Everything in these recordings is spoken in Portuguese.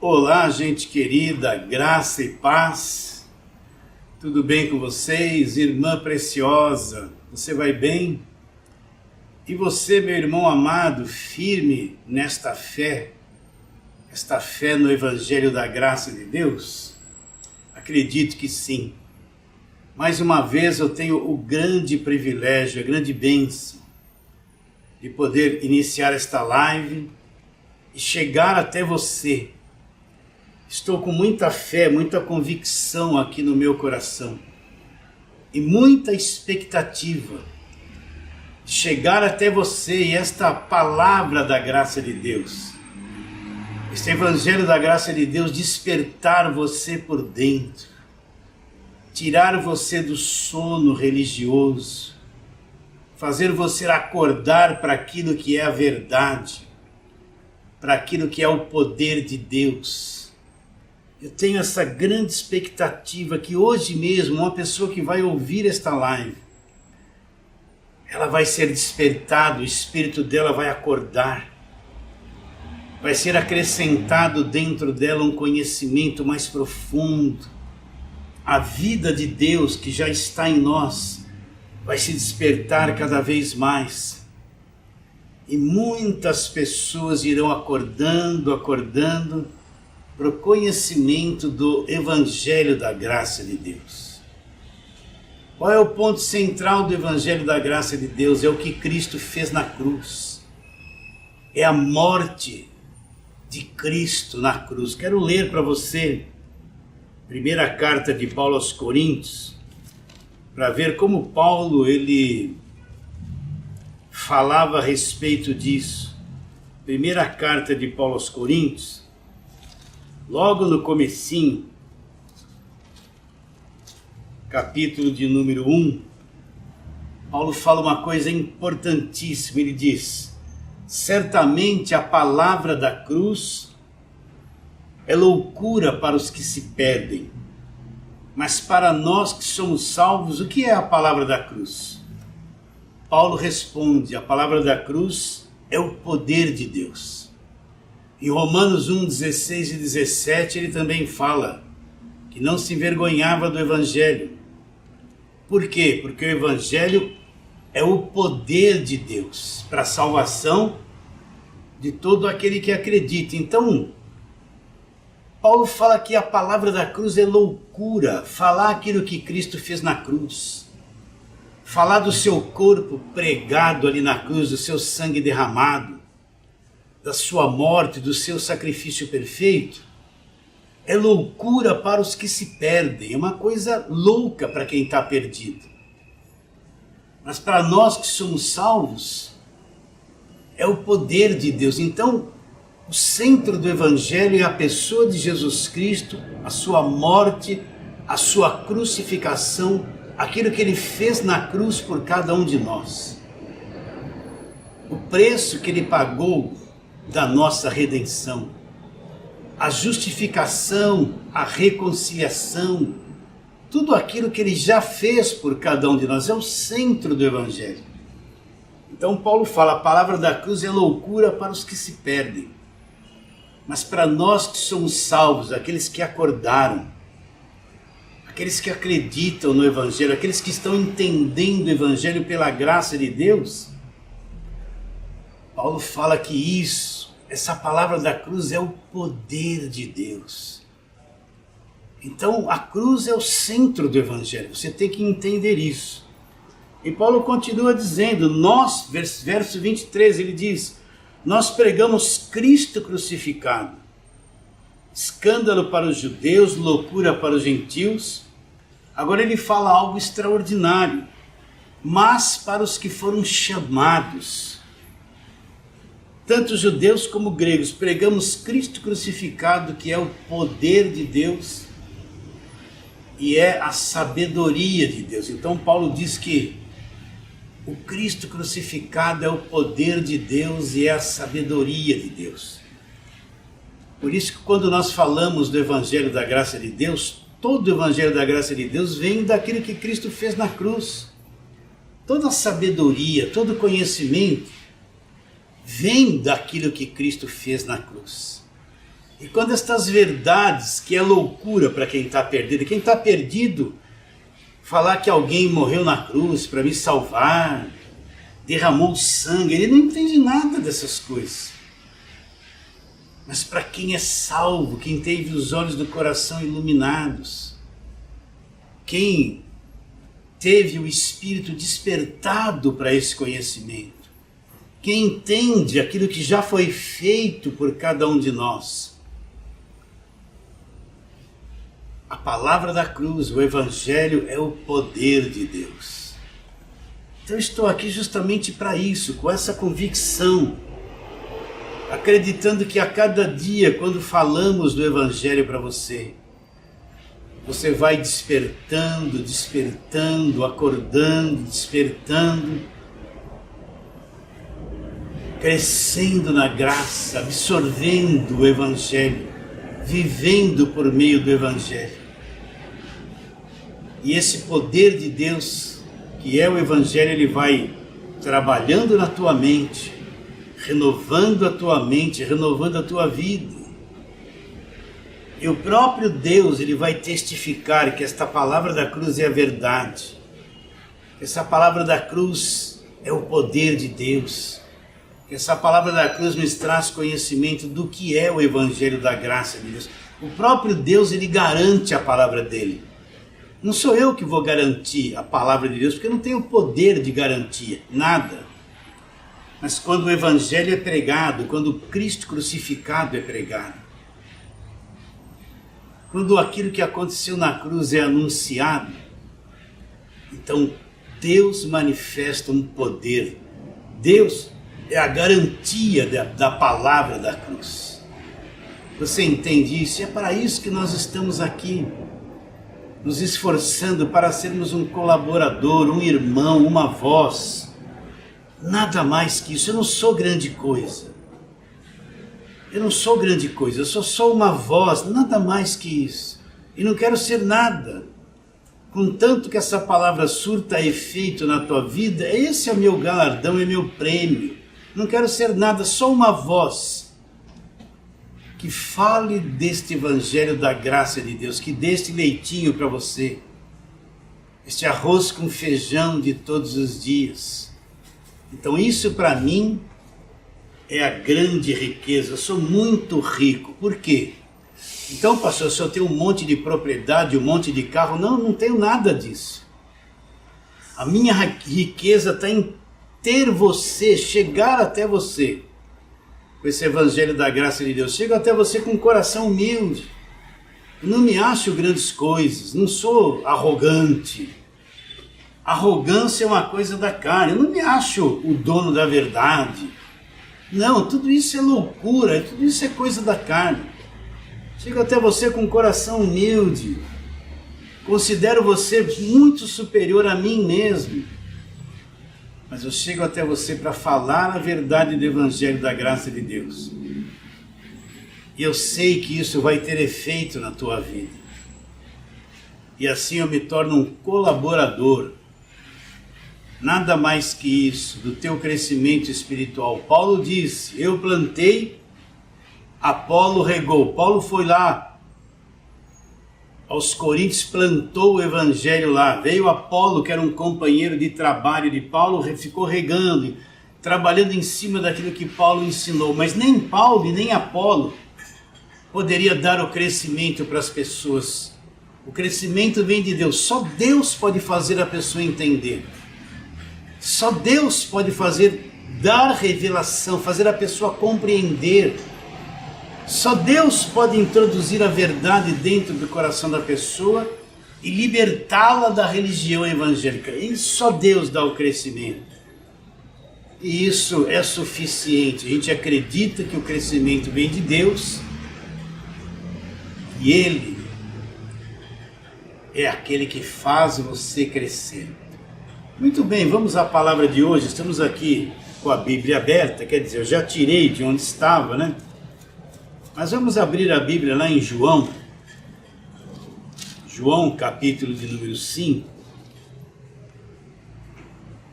Olá, gente querida, graça e paz. Tudo bem com vocês? Irmã preciosa, você vai bem? E você, meu irmão amado, firme nesta fé, esta fé no Evangelho da Graça de Deus? Acredito que sim. Mais uma vez eu tenho o grande privilégio, a grande bênção de poder iniciar esta live e chegar até você. Estou com muita fé, muita convicção aqui no meu coração e muita expectativa de chegar até você e esta palavra da graça de Deus, este Evangelho da graça de Deus despertar você por dentro, tirar você do sono religioso, fazer você acordar para aquilo que é a verdade, para aquilo que é o poder de Deus. Eu tenho essa grande expectativa que hoje mesmo uma pessoa que vai ouvir esta live, ela vai ser despertada, o espírito dela vai acordar, vai ser acrescentado dentro dela um conhecimento mais profundo. A vida de Deus que já está em nós vai se despertar cada vez mais. E muitas pessoas irão acordando para o conhecimento do Evangelho da Graça de Deus. Qual é o ponto central do Evangelho da Graça de Deus? É o que Cristo fez na cruz. É a morte de Cristo na cruz. Quero ler para você a primeira carta de Paulo aos Coríntios, para ver como Paulo ele falava a respeito disso. Primeira carta de Paulo aos Coríntios, logo no comecinho, capítulo de número 1, Paulo fala uma coisa importantíssima. Ele diz: certamente a palavra da cruz é loucura para os que se perdem, mas para nós que somos salvos, o que é a palavra da cruz? Paulo responde: a palavra da cruz é o poder de Deus. Em Romanos 1, 16 e 17 ele também fala que não se envergonhava do Evangelho. Por quê? Porque o Evangelho é o poder de Deus para a salvação de todo aquele que acredita. Então, Paulo fala que a palavra da cruz é loucura, falar aquilo que Cristo fez na cruz, falar do seu corpo pregado ali na cruz, do seu sangue derramado, da sua morte, do seu sacrifício perfeito, é loucura para os que se perdem, é uma coisa louca para quem está perdido. Mas para nós que somos salvos, é o poder de Deus. Então, o centro do Evangelho é a pessoa de Jesus Cristo, a sua morte, a sua crucificação, aquilo que ele fez na cruz por cada um de nós. O preço que ele pagou da nossa redenção, a justificação, a reconciliação, tudo aquilo que ele já fez por cada um de nós, é o centro do Evangelho. Então Paulo fala, a palavra da cruz é loucura para os que se perdem, mas para nós que somos salvos, aqueles que acordaram, aqueles que acreditam no Evangelho, aqueles que estão entendendo o Evangelho pela graça de Deus, Paulo fala que essa palavra da cruz é o poder de Deus. Então a cruz é o centro do Evangelho, você tem que entender isso. E Paulo continua dizendo, nós, verso 23, ele diz, nós pregamos Cristo crucificado, escândalo para os judeus, loucura para os gentios. Agora ele fala algo extraordinário, mas para os que foram chamados, tanto judeus como gregos, pregamos Cristo crucificado, que é o poder de Deus e é a sabedoria de Deus. Então Paulo diz que o Cristo crucificado é o poder de Deus e é a sabedoria de Deus. Por isso que quando nós falamos do Evangelho da Graça de Deus, todo o Evangelho da Graça de Deus vem daquilo que Cristo fez na cruz. Toda a sabedoria, todo o conhecimento vem daquilo que Cristo fez na cruz. E quando estas verdades, que é loucura para quem está perdido, quem está perdido, falar que alguém morreu na cruz para me salvar, derramou sangue, ele não entende nada dessas coisas. Mas para quem é salvo, quem teve os olhos do coração iluminados, quem teve o espírito despertado para esse conhecimento, quem entende aquilo que já foi feito por cada um de nós, a palavra da cruz, o Evangelho é o poder de Deus. Então eu estou aqui justamente para isso, com essa convicção, acreditando que a cada dia, quando falamos do Evangelho para você, você vai despertando, despertando, acordando, despertando, crescendo na graça, absorvendo o Evangelho, vivendo por meio do Evangelho. E esse poder de Deus, que é o Evangelho, ele vai trabalhando na tua mente, renovando a tua mente, renovando a tua vida. E o próprio Deus, ele vai testificar que esta palavra da cruz é a verdade. Essa palavra da cruz é o poder de Deus. Essa palavra da cruz nos traz conhecimento do que é o Evangelho da graça de Deus. O próprio Deus, ele garante a palavra dele. Não sou eu que vou garantir a palavra de Deus, porque eu não tenho poder de garantia, nada. Mas quando o Evangelho é pregado, quando o Cristo crucificado é pregado, quando aquilo que aconteceu na cruz é anunciado, então Deus manifesta um poder. Deus é a garantia da palavra da cruz. Você entende isso? É para isso que nós estamos aqui, nos esforçando para sermos um colaborador, um irmão, uma voz. Nada mais que isso. Eu não sou grande coisa. Eu não sou grande coisa. Eu sou só uma voz, nada mais que isso. E não quero ser nada. Contanto que essa palavra surta efeito na tua vida, esse é o meu galardão, é meu prêmio. Não quero ser nada, só uma voz que fale deste Evangelho da graça de Deus, que dê este leitinho para você, este arroz com feijão de todos os dias. Então isso para mim é a grande riqueza. Eu sou muito rico. Por quê? Então, pastor, se eu tenho um monte de propriedade, um monte de carro, não tenho nada disso. A minha riqueza está em ter você, chegar até você, com esse Evangelho da graça de Deus. Chego até você com um coração humilde. Eu não me acho grandes coisas, não sou arrogante. Arrogância é uma coisa da carne. Eu não me acho o dono da verdade. Não, tudo isso é loucura, tudo isso é coisa da carne. Chego até você com um coração humilde. Considero você muito superior a mim mesmo. Mas eu chego até você para falar a verdade do Evangelho da graça de Deus. E eu sei que isso vai ter efeito na tua vida. E assim eu me torno um colaborador. Nada mais que isso, do teu crescimento espiritual. Paulo disse, eu plantei, Apolo regou. Paulo foi lá aos Coríntios, plantou o Evangelho lá. Veio Apolo, que era um companheiro de trabalho de Paulo, ficou regando, trabalhando em cima daquilo que Paulo ensinou. Mas nem Paulo e nem Apolo poderia dar o crescimento para as pessoas. O crescimento vem de Deus. Só Deus pode fazer a pessoa entender. Só Deus pode dar revelação, fazer a pessoa compreender. Só Deus pode introduzir a verdade dentro do coração da pessoa e libertá-la da religião evangélica. E só Deus dá o crescimento. E isso é suficiente. A gente acredita que o crescimento vem de Deus e Ele é aquele que faz você crescer. Muito bem, vamos à palavra de hoje. Estamos aqui com a Bíblia aberta, quer dizer, eu já tirei de onde estava, né? Mas vamos abrir a Bíblia lá em João. João, capítulo de número 5.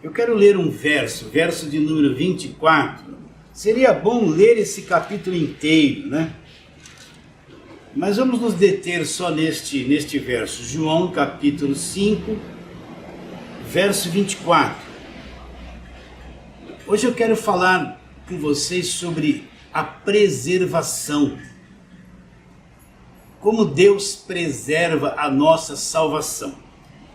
Eu quero ler um verso de número 24. Seria bom ler esse capítulo inteiro, né? Mas vamos nos deter só neste verso, João capítulo 5, verso 24. Hoje eu quero falar com vocês sobre a preservação. Como Deus preserva a nossa salvação.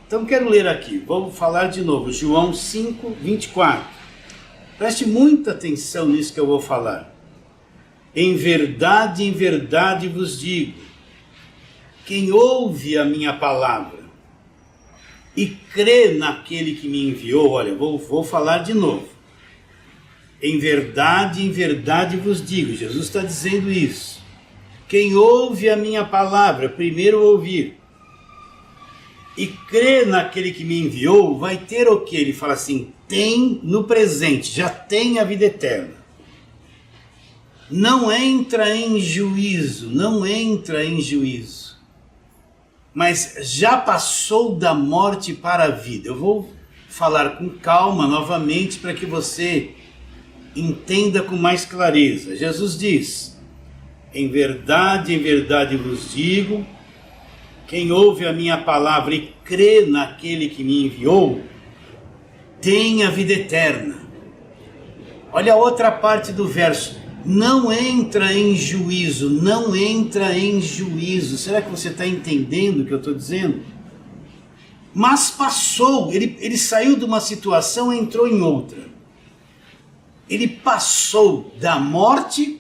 Então quero ler aqui, vamos falar de novo, João 5, 24. Preste muita atenção nisso que eu vou falar. Em verdade vos digo, quem ouve a minha palavra e crê naquele que me enviou, olha, vou falar de novo. Em verdade vos digo, Jesus está dizendo isso. Quem ouve a minha palavra, primeiro ouvir, e crê naquele que me enviou, vai ter o que? Ele fala assim, tem no presente, já tem a vida eterna. Não entra em juízo, mas já passou da morte para a vida. Eu vou falar com calma novamente para que você entenda com mais clareza. Jesus diz, em verdade vos digo, quem ouve a minha palavra e crê naquele que me enviou, tem a vida eterna. Olha a outra parte do verso. Não entra em juízo. Será que você está entendendo o que eu estou dizendo? Mas passou, ele saiu de uma situação e entrou em outra. Ele passou da morte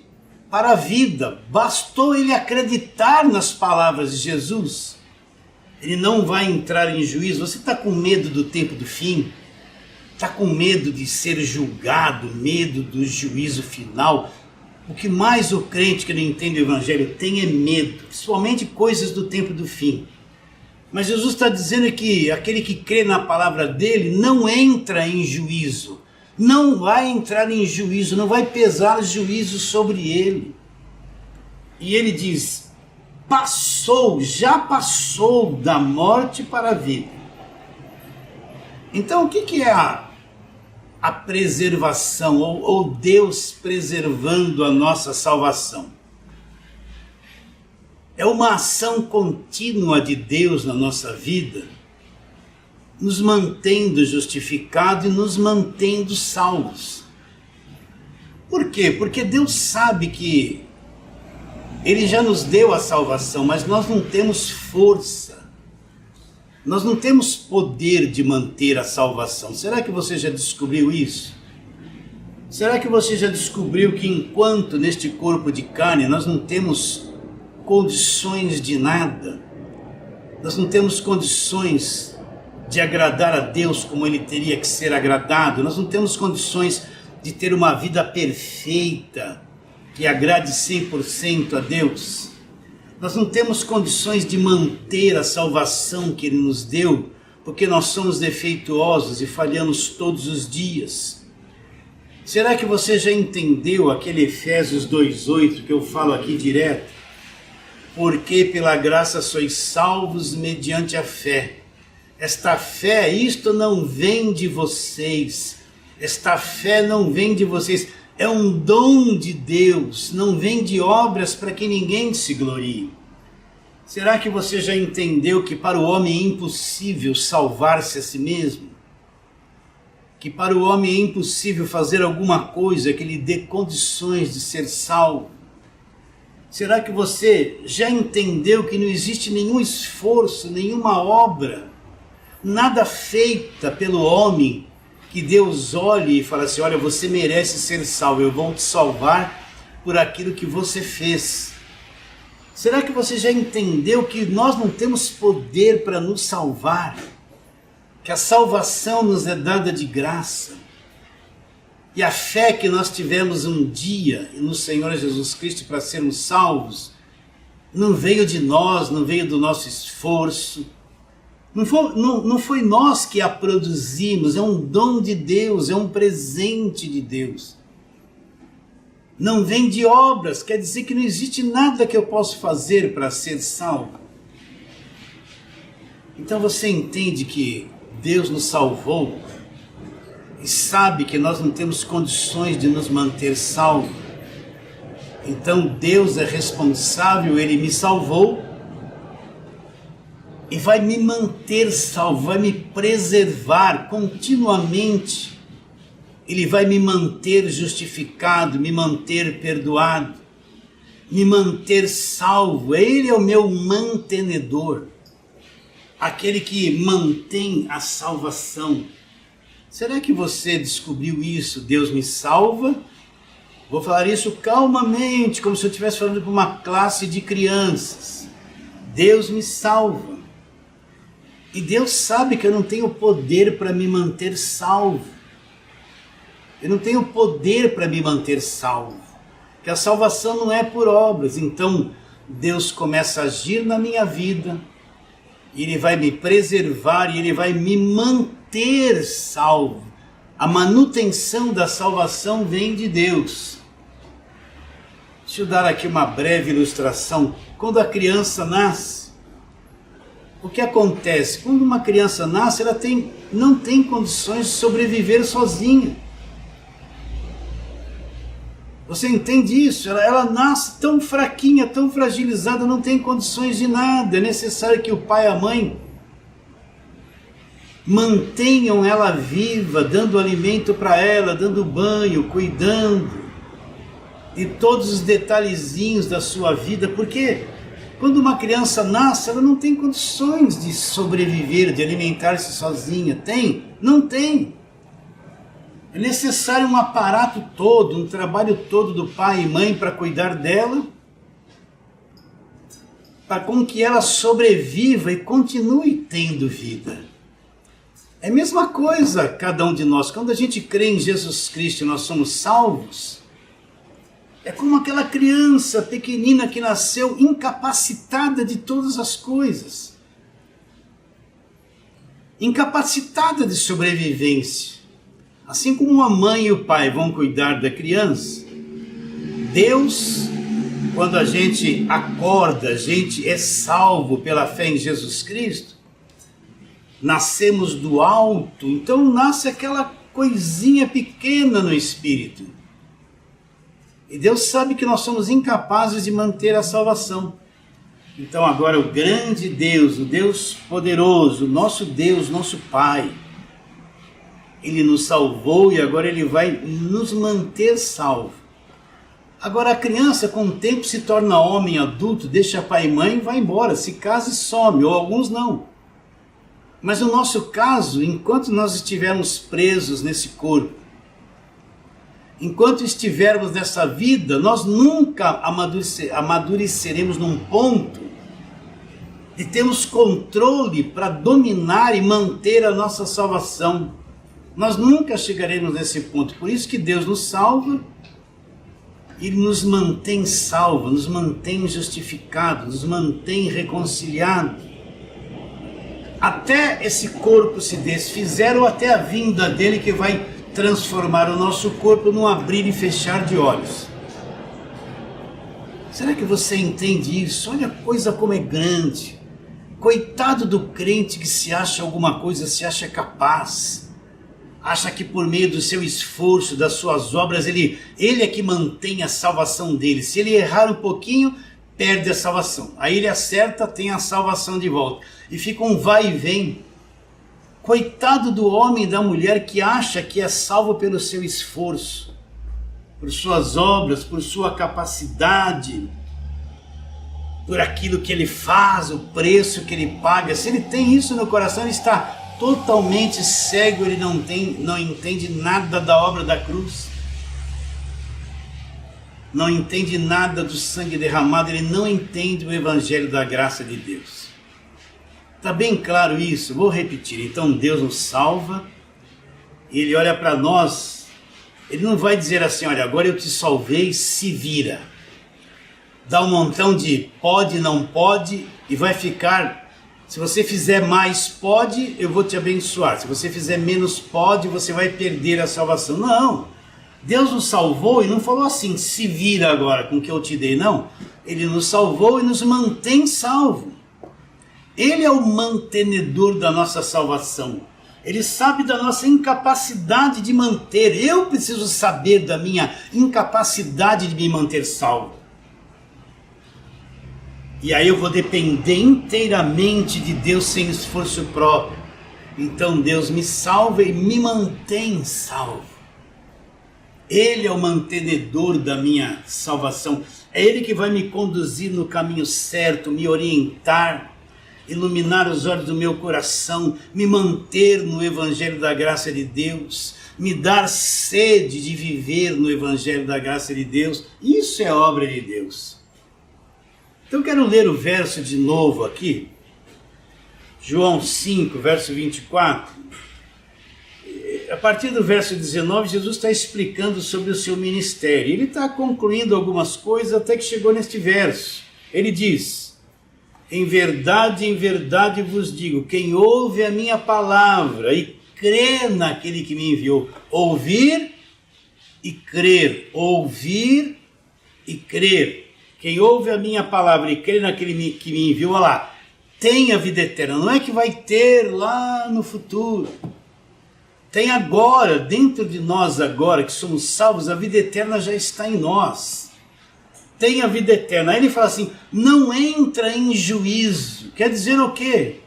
para a vida. Bastou ele acreditar nas palavras de Jesus. Ele não vai entrar em juízo. Você está com medo do tempo do fim? Está com medo de ser julgado, medo do juízo final? O que mais o crente que não entende o Evangelho tem é medo, principalmente coisas do tempo do fim. Mas Jesus está dizendo que aquele que crê na palavra dele não entra em juízo, não vai entrar em juízo, não vai pesar juízo sobre ele. E ele diz, já passou da morte para a vida. Então o que é a preservação, ou Deus preservando a nossa salvação? É uma ação contínua de Deus na nossa vida, nos mantendo justificados e nos mantendo salvos. Por quê? Porque Deus sabe que Ele já nos deu a salvação, mas nós não temos força. Nós não temos poder de manter a salvação. Será que você já descobriu isso? Será que você já descobriu que enquanto neste corpo de carne nós não temos condições de nada, nós não temos condições de agradar a Deus como Ele teria que ser agradado, nós não temos condições de ter uma vida perfeita que agrade 100% a Deus? Nós não temos condições de manter a salvação que Ele nos deu, porque nós somos defeituosos e falhamos todos os dias. Será que você já entendeu aquele Efésios 2,8 que eu falo aqui direto? Porque pela graça sois salvos mediante a fé. Esta fé, isto não vem de vocês. Esta fé não vem de vocês. É um dom de Deus, não vem de obras para que ninguém se glorie. Será que você já entendeu que para o homem é impossível salvar-se a si mesmo? Que para o homem é impossível fazer alguma coisa que lhe dê condições de ser salvo? Será que você já entendeu que não existe nenhum esforço, nenhuma obra, nada feita pelo homem, que Deus olhe e fala assim, olha, você merece ser salvo, eu vou te salvar por aquilo que você fez. Será que você já entendeu que nós não temos poder para nos salvar? Que a salvação nos é dada de graça? E a fé que nós tivemos um dia no Senhor Jesus Cristo para sermos salvos, não veio de nós, não veio do nosso esforço, não foi nós que a produzimos, é um dom de Deus, é um presente de Deus. Não vem de obras, quer dizer que não existe nada que eu possa fazer para ser salvo. Então você entende que Deus nos salvou e sabe que nós não temos condições de nos manter salvos. Então Deus é responsável, Ele me salvou e vai me manter salvo, vai me preservar continuamente. Ele vai me manter justificado, me manter perdoado, me manter salvo. Ele é o meu mantenedor, aquele que mantém a salvação. Será que você descobriu isso? Deus me salva? Vou falar isso calmamente, como se eu estivesse falando para uma classe de crianças. Deus me salva. E Deus sabe que eu não tenho poder para me manter salvo. Eu não tenho poder para me manter salvo. Que a salvação não é por obras. Então Deus começa a agir na minha vida. E Ele vai me preservar e Ele vai me manter salvo. A manutenção da salvação vem de Deus. Deixa eu dar aqui uma breve ilustração. Quando a criança nasce, o que acontece? Quando uma criança nasce, ela não tem condições de sobreviver sozinha. Você entende isso? Ela nasce tão fraquinha, tão fragilizada, não tem condições de nada. É necessário que o pai e a mãe mantenham ela viva, dando alimento para ela, dando banho, cuidando de todos os detalhezinhos da sua vida, porque quando uma criança nasce, ela não tem condições de sobreviver, de alimentar-se sozinha. Tem? Não tem. É necessário um aparato todo, um trabalho todo do pai e mãe para cuidar dela, para com que ela sobreviva e continue tendo vida. É a mesma coisa cada um de nós. Quando a gente crê em Jesus Cristo e nós somos salvos, é como aquela criança pequenina que nasceu incapacitada de todas as coisas. Incapacitada de sobrevivência. Assim como a mãe e o pai vão cuidar da criança, Deus, quando a gente acorda, a gente é salvo pela fé em Jesus Cristo, nascemos do alto, então nasce aquela coisinha pequena no espírito. E Deus sabe que nós somos incapazes de manter a salvação. Então agora o grande Deus, o Deus poderoso, nosso Deus, nosso Pai, Ele nos salvou e agora Ele vai nos manter salvo. Agora a criança com o tempo se torna homem adulto, deixa pai e mãe e vai embora, se casa e some, ou alguns não. Mas no nosso caso, enquanto nós estivermos presos nesse corpo, enquanto estivermos nessa vida, nós nunca amadureceremos num ponto de termos controle para dominar e manter a nossa salvação. Nós nunca chegaremos nesse ponto. Por isso que Deus nos salva, Ele nos mantém salvo, nos mantém justificados, nos mantém reconciliados. Até esse corpo se desfizer ou até a vinda dele que vai transformar o nosso corpo num abrir e fechar de olhos. Será que você entende isso? Olha a coisa como é grande. Coitado do crente que se acha alguma coisa, se acha capaz. Acha que por meio do seu esforço, das suas obras, ele é que mantém a salvação dele. Se ele errar um pouquinho, perde a salvação. Aí ele acerta, tem a salvação de volta. E fica um vai e vem. Coitado do homem e da mulher que acha que é salvo pelo seu esforço, por suas obras, por sua capacidade, por aquilo que ele faz, o preço que ele paga. Se ele tem isso no coração, ele está totalmente cego, ele não entende nada da obra da cruz, não entende nada do sangue derramado, ele não entende o evangelho da graça de Deus. Está bem claro isso? Vou repetir. Então Deus nos salva, Ele olha para nós, Ele não vai dizer assim, olha, agora eu te salvei, se vira. Dá um montão de pode, não pode, e vai ficar, se você fizer mais pode, eu vou te abençoar. Se você fizer menos pode, você vai perder a salvação. Não, Deus nos salvou e não falou assim, se vira agora com o que eu te dei, não. Ele nos salvou e nos mantém salvo. Ele é o mantenedor da nossa salvação. Ele sabe da nossa incapacidade de manter. Eu preciso saber da minha incapacidade de me manter salvo. E aí eu vou depender inteiramente de Deus sem esforço próprio. Então Deus me salva e me mantém salvo. Ele é o mantenedor da minha salvação. É Ele que vai me conduzir no caminho certo, me orientar, iluminar os olhos do meu coração, me manter no Evangelho da graça de Deus, me dar sede de viver no Evangelho da graça de Deus. Isso é obra de Deus. Então eu quero ler o verso de novo aqui. João 5, verso 24. A partir do verso 19, Jesus está explicando sobre o seu ministério. Ele está concluindo algumas coisas até que chegou neste verso. Ele diz: em verdade vos digo, quem ouve a minha palavra e crê naquele que me enviou. Ouvir e crer. Ouvir e crer. Quem ouve a minha palavra e crê naquele que me enviou, olha lá, tem a vida eterna. Não é que vai ter lá no futuro. Tem agora, dentro de nós agora, que somos salvos, a vida eterna já está em nós. Tem a vida eterna. Aí ele fala assim, não entra em juízo. Quer dizer o quê?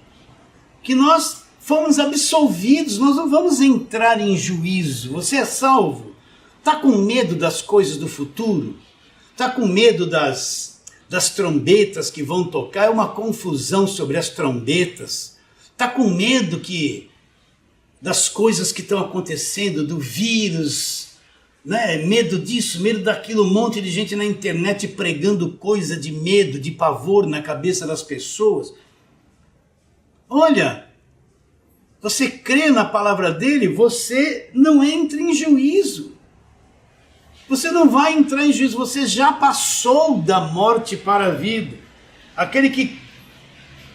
Que nós fomos absolvidos, nós não vamos entrar em juízo. Você é salvo? Está com medo das coisas do futuro? Está com medo das trombetas que vão tocar? É uma confusão sobre as trombetas. Está com medo das coisas que estão acontecendo, do vírus, né? Medo disso, medo daquilo, um monte de gente na internet pregando coisa de medo, de pavor na cabeça das pessoas. Olha, você crê na palavra dele, você não entra em juízo. Você não vai entrar em juízo, você já passou da morte para a vida. Aquele que,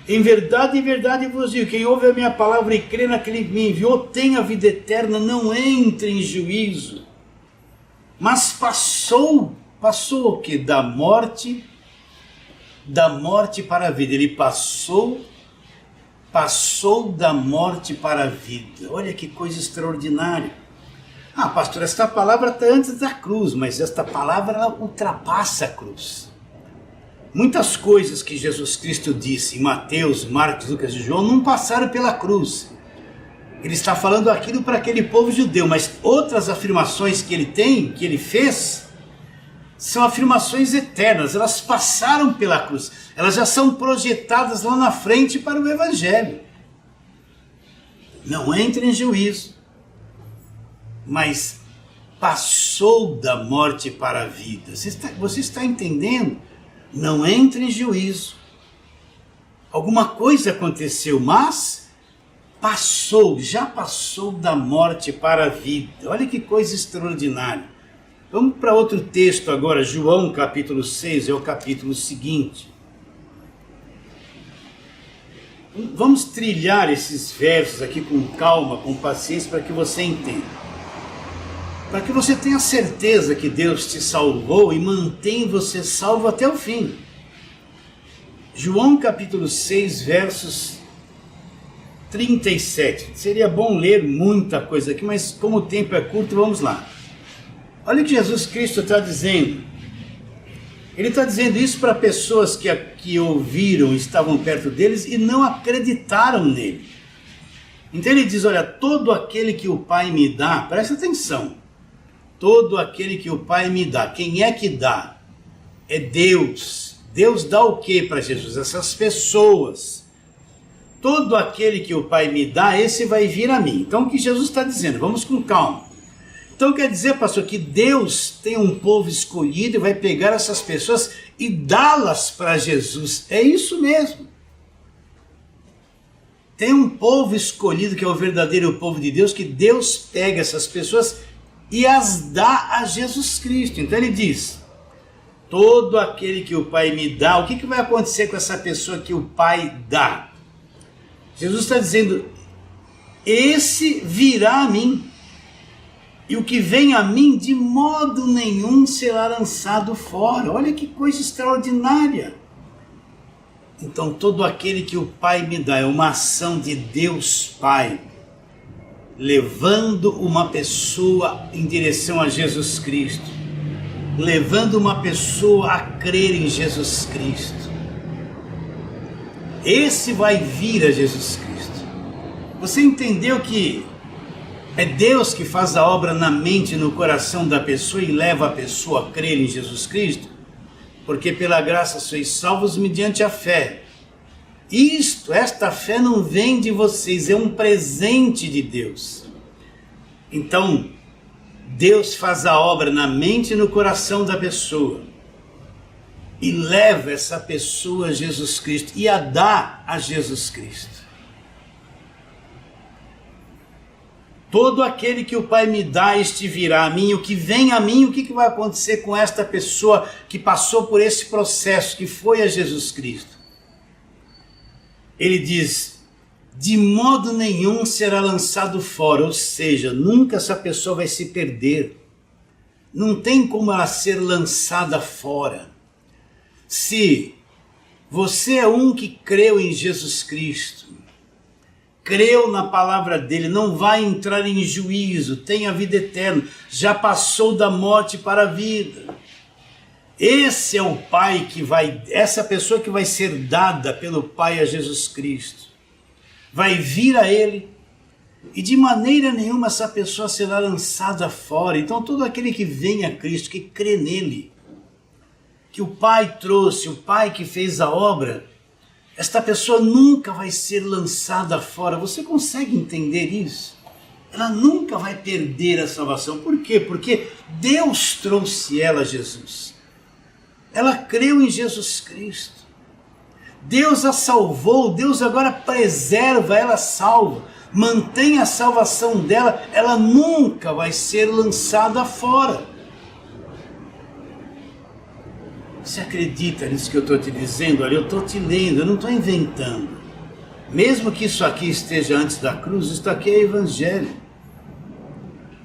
em verdade vos digo, quem ouve a minha palavra e crê naquele que me enviou, tem a vida eterna, não entra em juízo. Mas passou o quê? Da morte para a vida. Ele passou da morte para a vida. Olha que coisa extraordinária. Ah, pastor, esta palavra está antes da cruz, mas esta palavra ela ultrapassa a cruz. Muitas coisas que Jesus Cristo disse em Mateus, Marcos, Lucas e João não passaram pela cruz. Ele está falando aquilo para aquele povo judeu, mas outras afirmações que ele tem, que ele fez, são afirmações eternas, elas passaram pela cruz, elas já são projetadas lá na frente para o Evangelho. Não entre em juízo, mas passou da morte para a vida. Você está entendendo? Não entre em juízo. Alguma coisa aconteceu, mas já passou da morte para a vida. Olha que coisa extraordinária. Vamos para outro texto agora, João capítulo 6, é o capítulo seguinte. Vamos trilhar esses versos aqui com calma, com paciência, para que você entenda. Para que você tenha certeza que Deus te salvou e mantém você salvo até o fim. João capítulo 6, versos 37. Seria bom ler muita coisa aqui, mas como o tempo é curto, vamos lá. Olha o que Jesus Cristo está dizendo. Ele está dizendo isso para pessoas que ouviram, estavam perto deles e não acreditaram nele. Então ele diz, olha, todo aquele que o Pai me dá, presta atenção, todo aquele que o Pai me dá, quem é que dá? É Deus. Deus dá o que para Jesus? Essas pessoas. Todo aquele que o Pai me dá, esse vai vir a mim. Então o que Jesus está dizendo? Vamos com calma. Então quer dizer, pastor, que Deus tem um povo escolhido e vai pegar essas pessoas e dá-las para Jesus. É isso mesmo. Tem um povo escolhido que é o verdadeiro povo de Deus, que Deus pega essas pessoas e as dá a Jesus Cristo. Então ele diz, todo aquele que o Pai me dá, o que vai acontecer com essa pessoa que o Pai dá? Jesus está dizendo, esse virá a mim, e o que vem a mim de modo nenhum será lançado fora. Olha que coisa extraordinária. Então todo aquele que o Pai me dá é uma ação de Deus Pai, levando uma pessoa em direção a Jesus Cristo, levando uma pessoa a crer em Jesus Cristo, esse vai vir a Jesus Cristo. Você entendeu que é Deus que faz a obra na mente e no coração da pessoa e leva a pessoa a crer em Jesus Cristo? Porque pela graça sois salvos mediante a fé. Esta fé não vem de vocês, é um presente de Deus. Então, Deus faz a obra na mente e no coração da pessoa e leva essa pessoa a Jesus Cristo e a dá a Jesus Cristo. Todo aquele que o Pai me dá, este virá a mim. O que vem a mim, o que vai acontecer com esta pessoa que passou por esse processo, que foi a Jesus Cristo? Ele diz, de modo nenhum será lançado fora, ou seja, nunca essa pessoa vai se perder. Não tem como ela ser lançada fora. Se você é um que creu em Jesus Cristo, creu na palavra dele, não vai entrar em juízo, tem a vida eterna, já passou da morte para a vida. Esse é o Pai que vai, essa pessoa que vai ser dada pelo Pai a Jesus Cristo, vai vir a ele e de maneira nenhuma essa pessoa será lançada fora. Então todo aquele que vem a Cristo, que crê nele, que o Pai trouxe, o Pai que fez a obra, esta pessoa nunca vai ser lançada fora. Você consegue entender isso? Ela nunca vai perder a salvação. Por quê? Porque Deus trouxe ela a Jesus. Ela creu em Jesus Cristo. Deus a salvou, Deus agora preserva ela salva, mantém a salvação dela, ela nunca vai ser lançada fora. Você acredita nisso que eu estou te dizendo? Olha, eu estou te lendo, eu não estou inventando. Mesmo que isso aqui esteja antes da cruz, isto aqui é evangelho.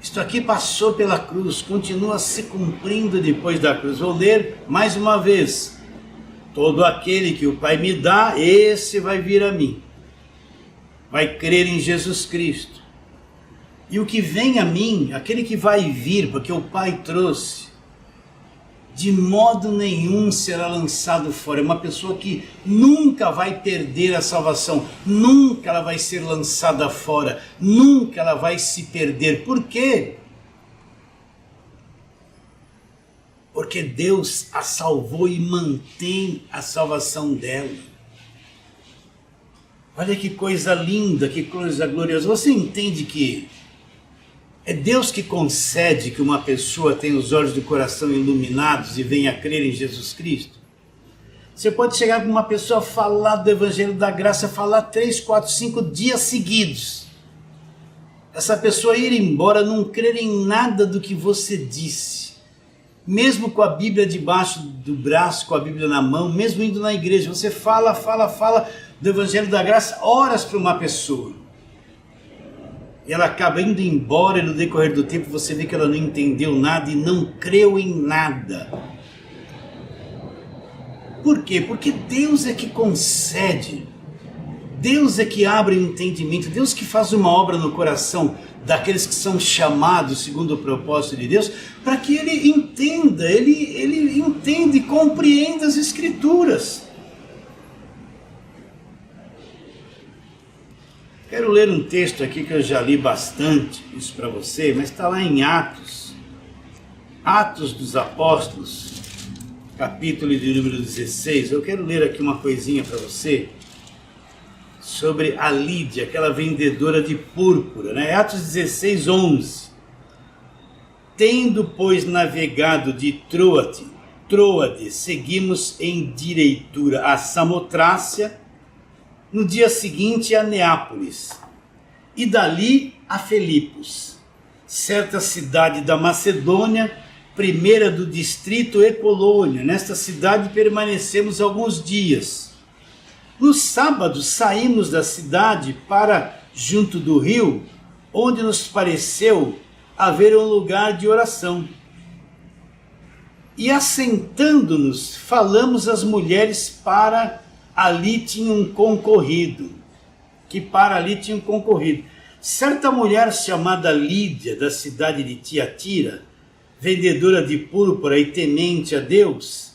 Isto aqui passou pela cruz, continua se cumprindo depois da cruz. Vou ler mais uma vez. Todo aquele que o Pai me dá, esse vai vir a mim. Vai crer em Jesus Cristo. E o que vem a mim, aquele que vai vir, porque o Pai trouxe, de modo nenhum será lançado fora. É uma pessoa que nunca vai perder a salvação, nunca ela vai ser lançada fora, nunca ela vai se perder. Por quê? Porque Deus a salvou e mantém a salvação dela. Olha que coisa linda, que coisa gloriosa. Você entende que é Deus que concede que uma pessoa tenha os olhos do coração iluminados e venha a crer em Jesus Cristo? Você pode chegar com uma pessoa, falar do Evangelho da Graça, falar 3, 4, 5 dias seguidos. Essa pessoa ir embora, não crer em nada do que você disse. Mesmo com a Bíblia debaixo do braço, com a Bíblia na mão, mesmo indo na igreja, você fala do Evangelho da Graça, horas para uma pessoa. E ela acaba indo embora e no decorrer do tempo você vê que ela não entendeu nada e não creu em nada. Por quê? Porque Deus é que concede, Deus é que abre o entendimento, Deus que faz uma obra no coração daqueles que são chamados segundo o propósito de Deus, para que ele entenda, ele entenda e compreenda as Escrituras. Quero ler um texto aqui que eu já li bastante, isso para você, mas está lá em Atos. Atos dos Apóstolos, capítulo de número 16. Eu quero ler aqui uma coisinha para você sobre a Lídia, aquela vendedora de púrpura, né? Atos 16, 11. Tendo, pois, navegado de Troade, seguimos em direitura a Samotrácia, no dia seguinte a Neápolis, e dali a Filipos, certa cidade da Macedônia, primeira do distrito e colônia. Nesta cidade permanecemos alguns dias. No sábado saímos da cidade para junto do rio, onde nos pareceu haver um lugar de oração. E assentando-nos, falamos às mulheres para ali tinham concorrido, Certa mulher chamada Lídia, da cidade de Tiatira, vendedora de púrpura e temente a Deus,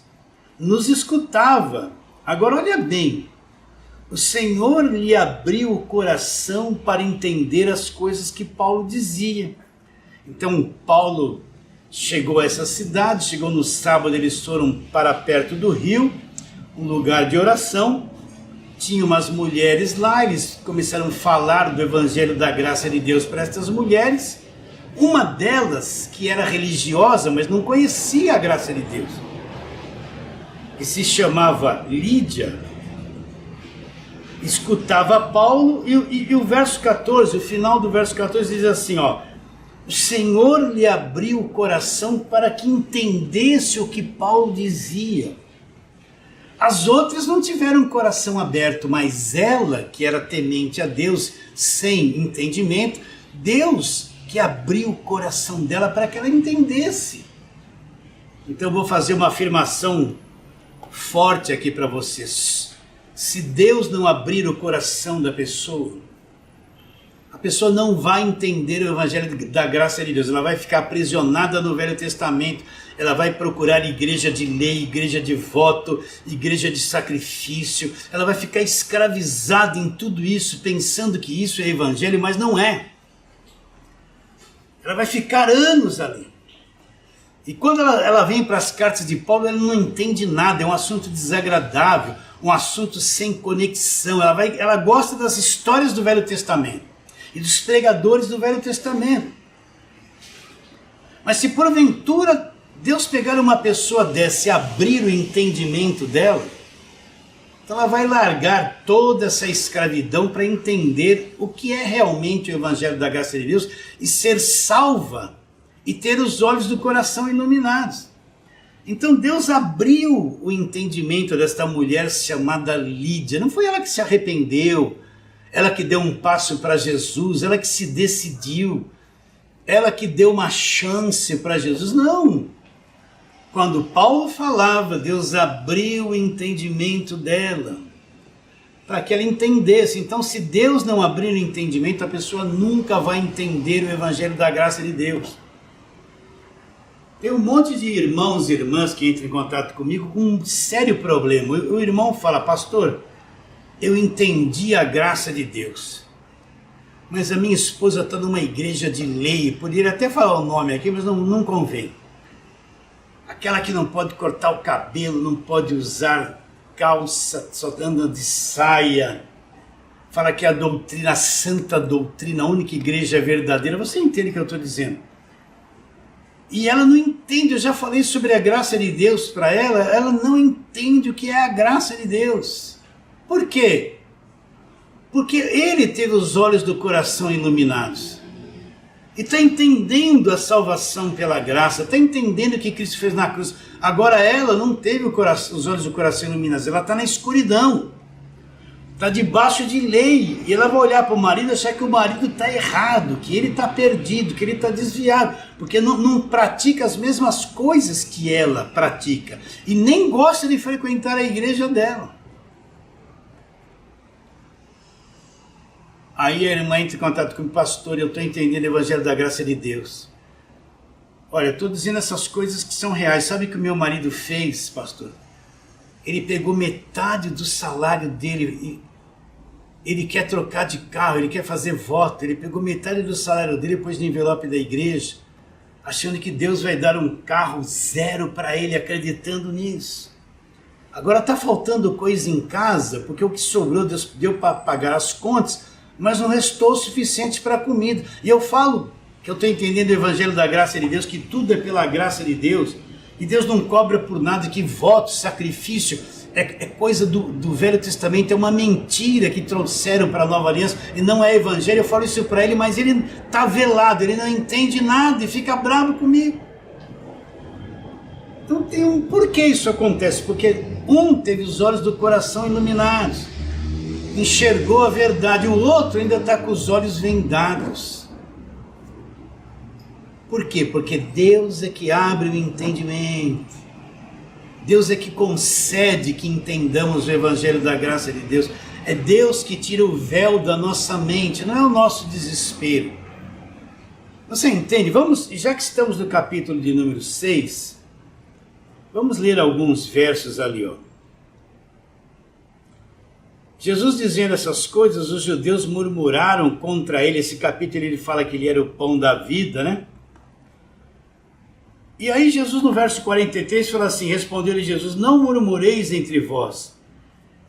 nos escutava. Agora olha bem, o Senhor lhe abriu o coração para entender as coisas que Paulo dizia. Então Paulo chegou a essa cidade, chegou no sábado, eles foram para perto do rio, um lugar de oração. Tinha umas mulheres lá, eles começaram a falar do evangelho da graça de Deus para estas mulheres. Uma delas, que era religiosa, mas não conhecia a graça de Deus, que se chamava Lídia, escutava Paulo e o verso 14, o final do verso 14 diz assim, ó: o Senhor lhe abriu o coração para que entendesse o que Paulo dizia. As outras não tiveram o coração aberto, mas ela, que era temente a Deus, sem entendimento, Deus que abriu o coração dela para que ela entendesse. Então eu vou fazer uma afirmação forte aqui para vocês. Se Deus não abrir o coração da pessoa, a pessoa não vai entender o evangelho da graça de Deus. Ela vai ficar aprisionada no Velho Testamento. Ela vai procurar igreja de lei, igreja de voto, igreja de sacrifício. Ela vai ficar escravizada em tudo isso, pensando que isso é evangelho, mas não é. Ela vai ficar anos ali. E quando ela vem para as cartas de Paulo, ela não entende nada, é um assunto desagradável, um assunto sem conexão. Ela gosta das histórias do Velho Testamento e dos pregadores do Velho Testamento. Mas se porventura Deus pegar uma pessoa dessa e abrir o entendimento dela, então ela vai largar toda essa escravidão para entender o que é realmente o evangelho da graça de Deus e ser salva e ter os olhos do coração iluminados. Então Deus abriu o entendimento desta mulher chamada Lídia. Não foi ela que se arrependeu, ela que deu um passo para Jesus, ela que se decidiu, ela que deu uma chance para Jesus. Não! Quando Paulo falava, Deus abriu o entendimento dela, para que ela entendesse. Então, se Deus não abrir o entendimento, a pessoa nunca vai entender o evangelho da graça de Deus. Tem um monte de irmãos e irmãs que entram em contato comigo com um sério problema. O irmão fala: pastor, eu entendi a graça de Deus, mas a minha esposa está numa igreja de lei, poderia até falar o nome aqui, mas não convém. Aquela que não pode cortar o cabelo, não pode usar calça, só anda de saia. Fala que a doutrina, a santa doutrina, a única igreja verdadeira. Você entende o que eu estou dizendo? E ela não entende, eu já falei sobre a graça de Deus para ela, ela não entende o que é a graça de Deus. Por quê? Porque ele teve os olhos do coração iluminados. E está entendendo a salvação pela graça, está entendendo o que Cristo fez na cruz. Agora ela não teve os olhos do coração iluminados, ela está na escuridão. Está debaixo de lei, e ela vai olhar para o marido e achar que o marido está errado, que ele está perdido, que ele está desviado, porque não pratica as mesmas coisas que ela pratica, e nem gosta de frequentar a igreja dela. Aí a irmã entra em contato com o pastor: eu estou entendendo o evangelho da graça de Deus. Olha, eu estou dizendo essas coisas que são reais. Sabe o que o meu marido fez, pastor? Ele pegou metade do salário dele, ele quer trocar de carro, ele quer fazer voto, ele pegou metade do salário dele, pôs no envelope da igreja, achando que Deus vai dar um carro zero para ele, acreditando nisso. Agora está faltando coisa em casa, porque o que sobrou Deus deu para pagar as contas, mas não restou o suficiente para a comida. E eu falo que eu estou entendendo o evangelho da graça de Deus, que tudo é pela graça de Deus, e Deus não cobra por nada, que voto, sacrifício, é coisa do Velho Testamento, é uma mentira que trouxeram para a Nova Aliança, e não é evangelho. Eu falo isso para ele, mas ele está velado, ele não entende nada e fica bravo comigo. Então tem por que isso acontece? Porque um teve os olhos do coração iluminados, enxergou a verdade, o outro ainda está com os olhos vendados. Por quê? Porque Deus é que abre o entendimento, Deus é que concede que entendamos o evangelho da graça de Deus, é Deus que tira o véu da nossa mente, não é o nosso desespero. Você entende? Vamos, já que estamos no capítulo de número 6, vamos ler alguns versos ali, ó. Jesus dizendo essas coisas, os judeus murmuraram contra ele. Esse capítulo ele fala que ele era o pão da vida, né? E aí Jesus no verso 43 fala assim, respondeu-lhe Jesus, não murmureis entre vós.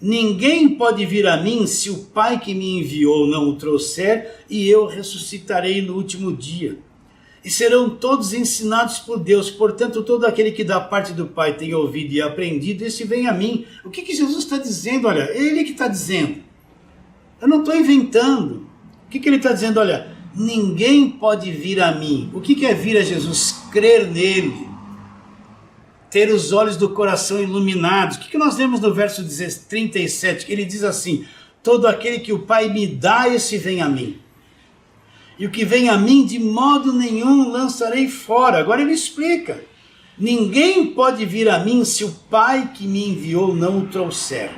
Ninguém pode vir a mim se o Pai que me enviou não o trouxer, e eu ressuscitarei no último dia. E serão todos ensinados por Deus. Portanto, todo aquele que da parte do Pai tem ouvido e aprendido, esse vem a mim. O que Jesus está dizendo? Olha, é ele que está dizendo. Eu não estou inventando. O que ele está dizendo? Olha, ninguém pode vir a mim. O que é vir a Jesus? Crer nele. Ter os olhos do coração iluminados. O que nós vemos no verso 37? Que ele diz assim, todo aquele que o Pai me dá, esse vem a mim. E o que vem a mim, de modo nenhum lançarei fora. Agora ele explica. Ninguém pode vir a mim se o Pai que me enviou não o trouxer.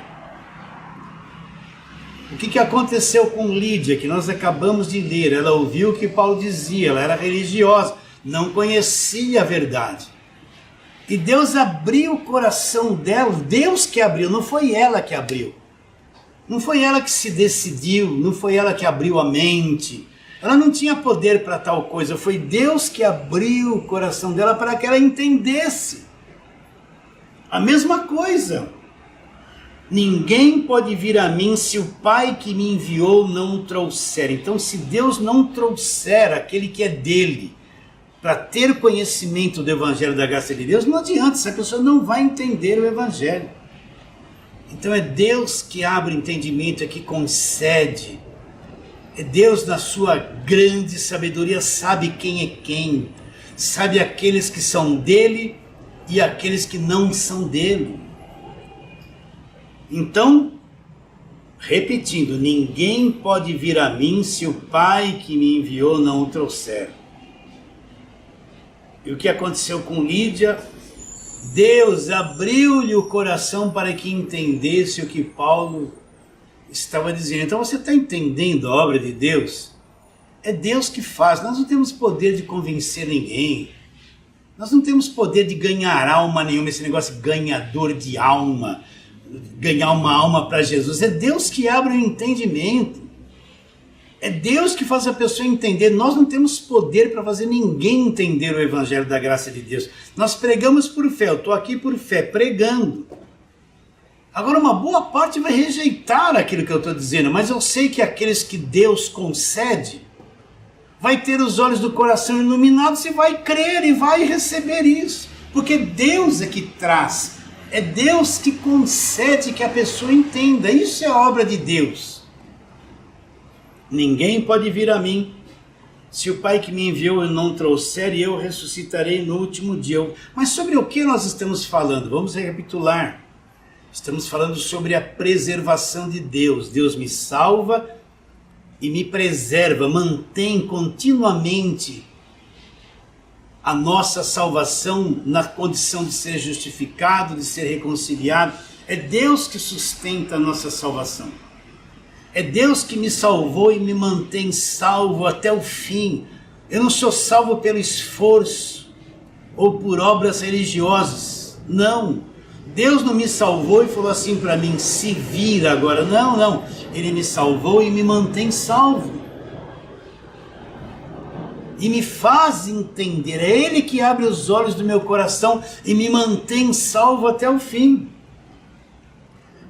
O que aconteceu com Lídia, que nós acabamos de ler? Ela ouviu o que Paulo dizia, ela era religiosa, não conhecia a verdade. E Deus abriu o coração dela, Deus que abriu, não foi ela que abriu. Não foi ela que se decidiu, não foi ela que abriu a mente. Ela não tinha poder para tal coisa, foi Deus que abriu o coração dela para que ela entendesse. A mesma coisa. Ninguém pode vir a mim se o Pai que me enviou não o trouxer. Então, se Deus não trouxer aquele que é dele, para ter conhecimento do Evangelho da graça de Deus, não adianta, essa pessoa não vai entender o Evangelho. Então é Deus que abre o entendimento, é que concede. É Deus, na sua grande sabedoria, sabe quem é quem. Sabe aqueles que são dele e aqueles que não são dele. Então, repetindo, ninguém pode vir a mim se o Pai que me enviou não o trouxer. E o que aconteceu com Lídia? Deus abriu-lhe o coração para que entendesse o que Paulo estava dizendo. Então você está entendendo a obra de Deus? É Deus que faz, nós não temos poder de convencer ninguém. Nós não temos poder de ganhar alma nenhuma, esse negócio de ganhador de alma, ganhar uma alma para Jesus. É Deus que abre o entendimento. É Deus que faz a pessoa entender. Nós não temos poder para fazer ninguém entender o Evangelho da graça de Deus. Nós pregamos por fé, eu estou aqui por fé, pregando. Agora uma boa parte vai rejeitar aquilo que eu estou dizendo, mas eu sei que aqueles que Deus concede, vai ter os olhos do coração iluminados e vai crer e vai receber isso. Porque Deus é que traz, é Deus que concede que a pessoa entenda. Isso é obra de Deus. Ninguém pode vir a mim se o Pai que me enviou não trouxer, e eu ressuscitarei no último dia. Mas sobre o que nós estamos falando? Vamos recapitular. Estamos falando sobre a preservação de Deus. Deus me salva e me preserva, mantém continuamente a nossa salvação na condição de ser justificado, de ser reconciliado. É Deus que sustenta a nossa salvação. É Deus que me salvou e me mantém salvo até o fim. Eu não sou salvo pelo esforço ou por obras religiosas. Não. Deus não me salvou e falou assim para mim, se vira agora. Não, não. Ele me salvou e me mantém salvo. E me faz entender. É Ele que abre os olhos do meu coração e me mantém salvo até o fim.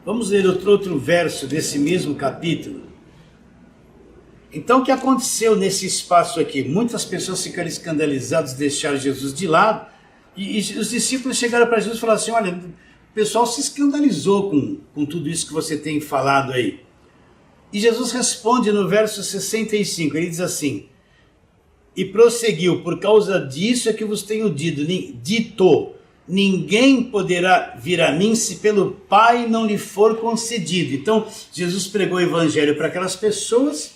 Vamos ler outro verso desse mesmo capítulo. Então o que aconteceu nesse espaço aqui? Muitas pessoas ficaram escandalizadas, deixaram Jesus de lado, e os discípulos chegaram para Jesus e falaram assim, olha, o pessoal se escandalizou com tudo isso que você tem falado aí. E Jesus responde no verso 65, ele diz assim, e prosseguiu, por causa disso é que vos tenho dito, ninguém poderá vir a mim se pelo Pai não lhe for concedido. Então Jesus pregou o evangelho para aquelas pessoas,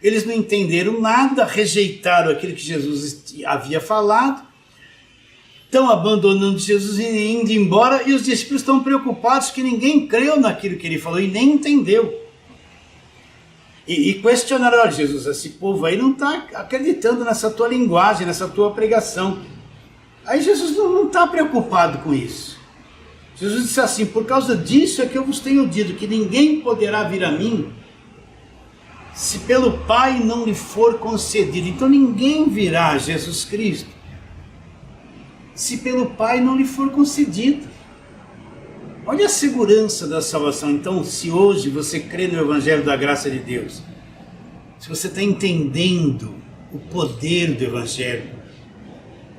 eles não entenderam nada, rejeitaram aquilo que Jesus havia falado, estão abandonando Jesus e indo embora, e os discípulos estão preocupados que ninguém creu naquilo que ele falou e nem entendeu. E questionaram, olha Jesus, esse povo aí não está acreditando nessa tua linguagem, nessa tua pregação. Aí Jesus não está preocupado com isso. Jesus disse assim: por causa disso é que eu vos tenho dito que ninguém poderá vir a mim se pelo Pai não lhe for concedido. Então ninguém virá a Jesus Cristo se pelo Pai não lhe for concedido. Olha a segurança da salvação. Então, se hoje você crê no Evangelho da graça de Deus, se você está entendendo o poder do Evangelho,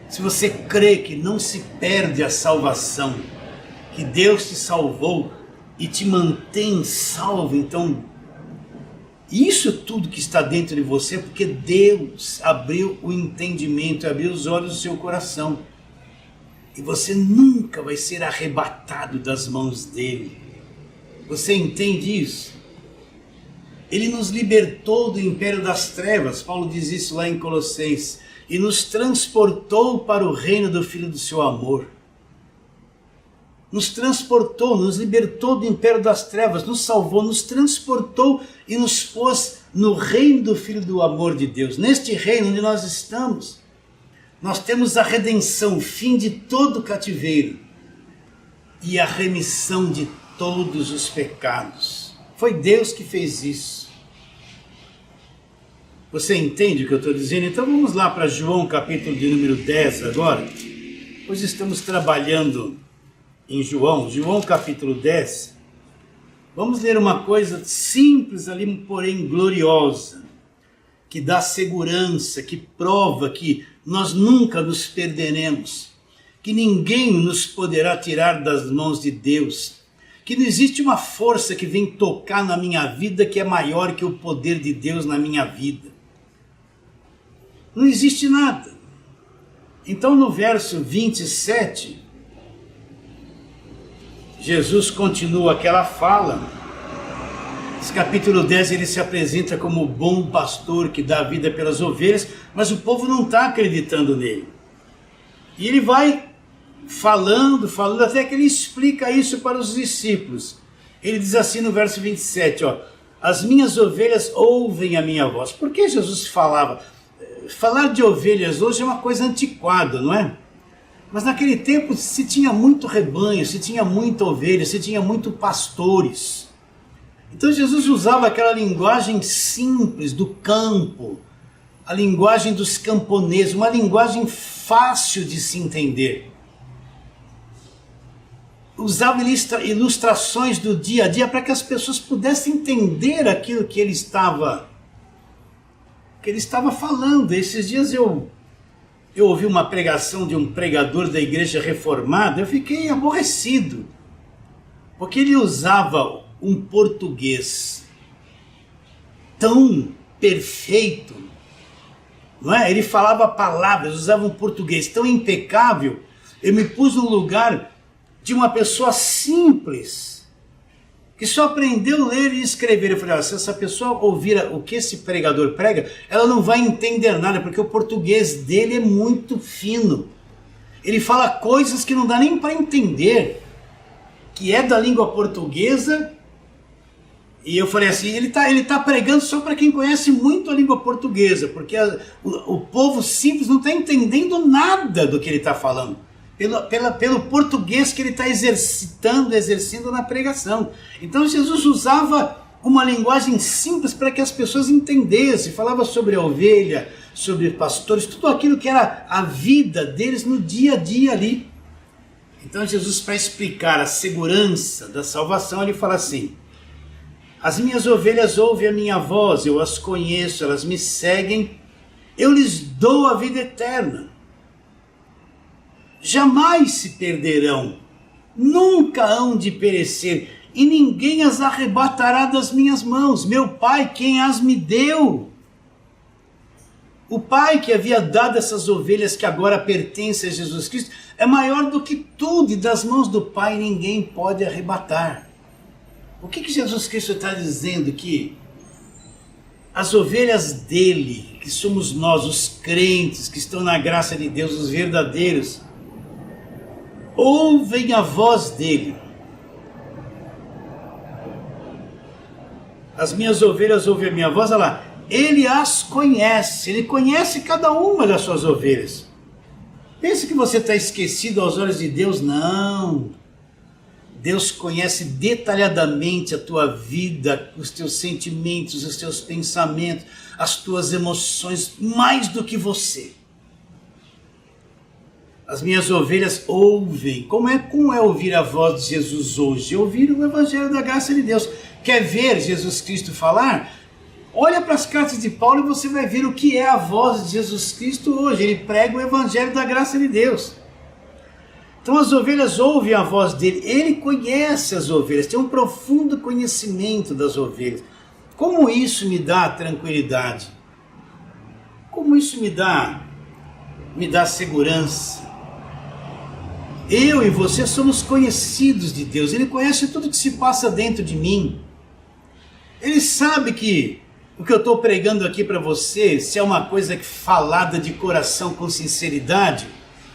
se você crê que não se perde a salvação, que Deus te salvou e te mantém salvo, então isso tudo que está dentro de você é porque Deus abriu o entendimento, abriu os olhos do seu coração. E você nunca vai ser arrebatado das mãos dele. Você entende isso? Ele nos libertou do império das trevas, Paulo diz isso lá em Colossenses, e nos transportou para o reino do Filho do seu amor. Nos transportou, nos libertou do império das trevas, nos salvou, nos transportou e nos pôs no reino do Filho do amor de Deus. Neste reino onde nós estamos, nós temos a redenção, o fim de todo o cativeiro e a remissão de todos os pecados. Foi Deus que fez isso. Você entende o que eu estou dizendo? Então vamos lá para João capítulo de número 10 agora. Pois estamos trabalhando em João capítulo 10. Vamos ler uma coisa simples ali, porém gloriosa, que dá segurança, que prova que nós nunca nos perderemos, que ninguém nos poderá tirar das mãos de Deus, que não existe uma força que vem tocar na minha vida que é maior que o poder de Deus na minha vida. Não existe nada. Então no verso 27, Jesus continua aquela fala. Esse capítulo 10 ele se apresenta como o bom pastor que dá a vida pelas ovelhas, mas o povo não está acreditando nele. E ele vai falando, até que ele explica isso para os discípulos. Ele diz assim no verso 27, as minhas ovelhas ouvem a minha voz. Por que Jesus falava? Falar de ovelhas hoje é uma coisa antiquada, não é? Mas naquele tempo se tinha muito rebanho, se tinha muita ovelha, se tinha muito pastores. Então Jesus usava aquela linguagem simples do campo, a linguagem dos camponeses, uma linguagem fácil de se entender. Usava ilustrações do dia a dia para que as pessoas pudessem entender aquilo que ele estava falando. Esses dias eu ouvi uma pregação de um pregador da igreja reformada, eu fiquei aborrecido, porque ele usava um português tão perfeito, não é? Ele falava palavras, usava um português tão impecável. Eu me pus no lugar de uma pessoa simples, que só aprendeu a ler e escrever. Eu falei, se essa pessoa ouvir o que esse pregador prega, ela não vai entender nada, porque o português dele é muito fino. Ele fala coisas que não dá nem para entender, que é da língua portuguesa. E eu falei assim, ele tá pregando só para quem conhece muito a língua portuguesa, porque o povo simples não está entendendo nada do que ele está falando. Pelo português que ele está exercendo na pregação. Então Jesus usava uma linguagem simples para que as pessoas entendessem. Falava sobre a ovelha, sobre pastores, tudo aquilo que era a vida deles no dia a dia ali. Então Jesus, para explicar a segurança da salvação, ele fala assim: as minhas ovelhas ouvem a minha voz, eu as conheço, elas me seguem, eu lhes dou a vida eterna. Jamais se perderão, nunca hão de perecer, e ninguém as arrebatará das minhas mãos. Meu Pai, quem as me deu? O Pai que havia dado essas ovelhas que agora pertencem a Jesus Cristo é maior do que tudo, e das mãos do Pai ninguém pode arrebatar. O que Jesus Cristo está dizendo aqui? As ovelhas dele, que somos nós, os crentes que estão na graça de Deus, os verdadeiros, ouvem a voz dele. As minhas ovelhas ouvem a minha voz, olha lá, ele as conhece, ele conhece cada uma das suas ovelhas. Pensa que você está esquecido aos olhos de Deus? Não. Deus conhece detalhadamente a tua vida, os teus sentimentos, os teus pensamentos, as tuas emoções, mais do que você. As minhas ovelhas ouvem. Como é ouvir a voz de Jesus hoje? Ouvir o Evangelho da graça de Deus. Quer ver Jesus Cristo falar? Olha para as cartas de Paulo e você vai ver o que é a voz de Jesus Cristo hoje. Ele prega o Evangelho da graça de Deus. Então as ovelhas ouvem a voz dele. Ele conhece as ovelhas, tem um profundo conhecimento das ovelhas. Como isso me dá tranquilidade? Como isso me dá segurança? Eu e você somos conhecidos de Deus. Ele conhece tudo que se passa dentro de mim. Ele sabe que o que eu estou pregando aqui para você, se é uma coisa falada de coração com sinceridade,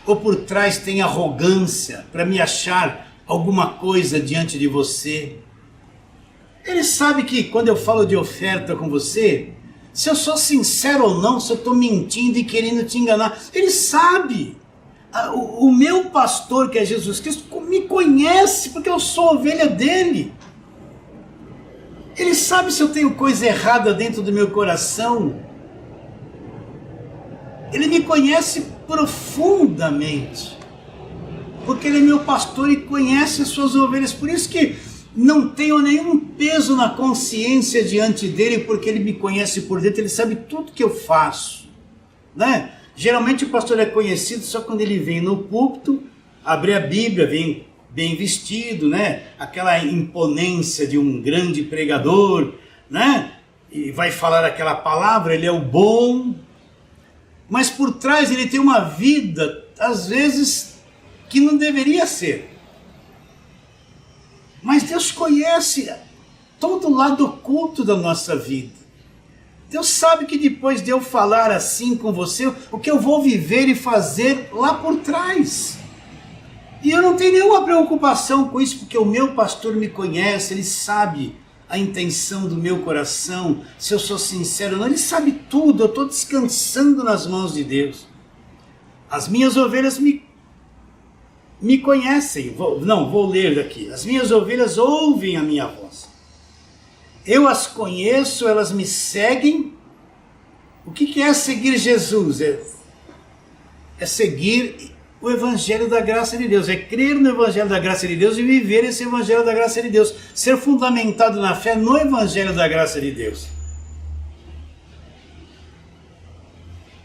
ou por trás tem arrogância para me achar alguma coisa diante de você. Ele sabe que quando eu falo de oferta com você, se eu sou sincero ou não, se eu estou mentindo e querendo te enganar, ele sabe. O meu pastor, que é Jesus Cristo, me conhece porque eu sou ovelha dele. Ele sabe se eu tenho coisa errada dentro do meu coração. Ele me conhece profundamente, porque ele é meu pastor e conhece as suas ovelhas. Por isso que não tenho nenhum peso na consciência diante dele, porque ele me conhece por dentro, ele sabe tudo que eu faço, né? Geralmente o pastor é conhecido só quando ele vem no púlpito, abre a Bíblia, vem bem vestido, né? Aquela imponência de um grande pregador, né? E vai falar aquela palavra, ele é o bom, mas por trás ele tem uma vida, às vezes, que não deveria ser. Mas Deus conhece todo o lado oculto da nossa vida. Deus sabe que depois de eu falar assim com você, o que eu vou viver e fazer lá por trás. E eu não tenho nenhuma preocupação com isso, porque o meu pastor me conhece, ele sabe a intenção do meu coração, se eu sou sincero ou não, ele sabe tudo, eu estou descansando nas mãos de Deus. As minhas ovelhas me conhecem, vou ler daqui. As minhas ovelhas ouvem a minha voz. Eu as conheço, elas me seguem. O que é seguir Jesus? É seguir o Evangelho da graça de Deus, é crer no Evangelho da graça de Deus e viver esse Evangelho da graça de Deus, ser fundamentado na fé no Evangelho da graça de Deus.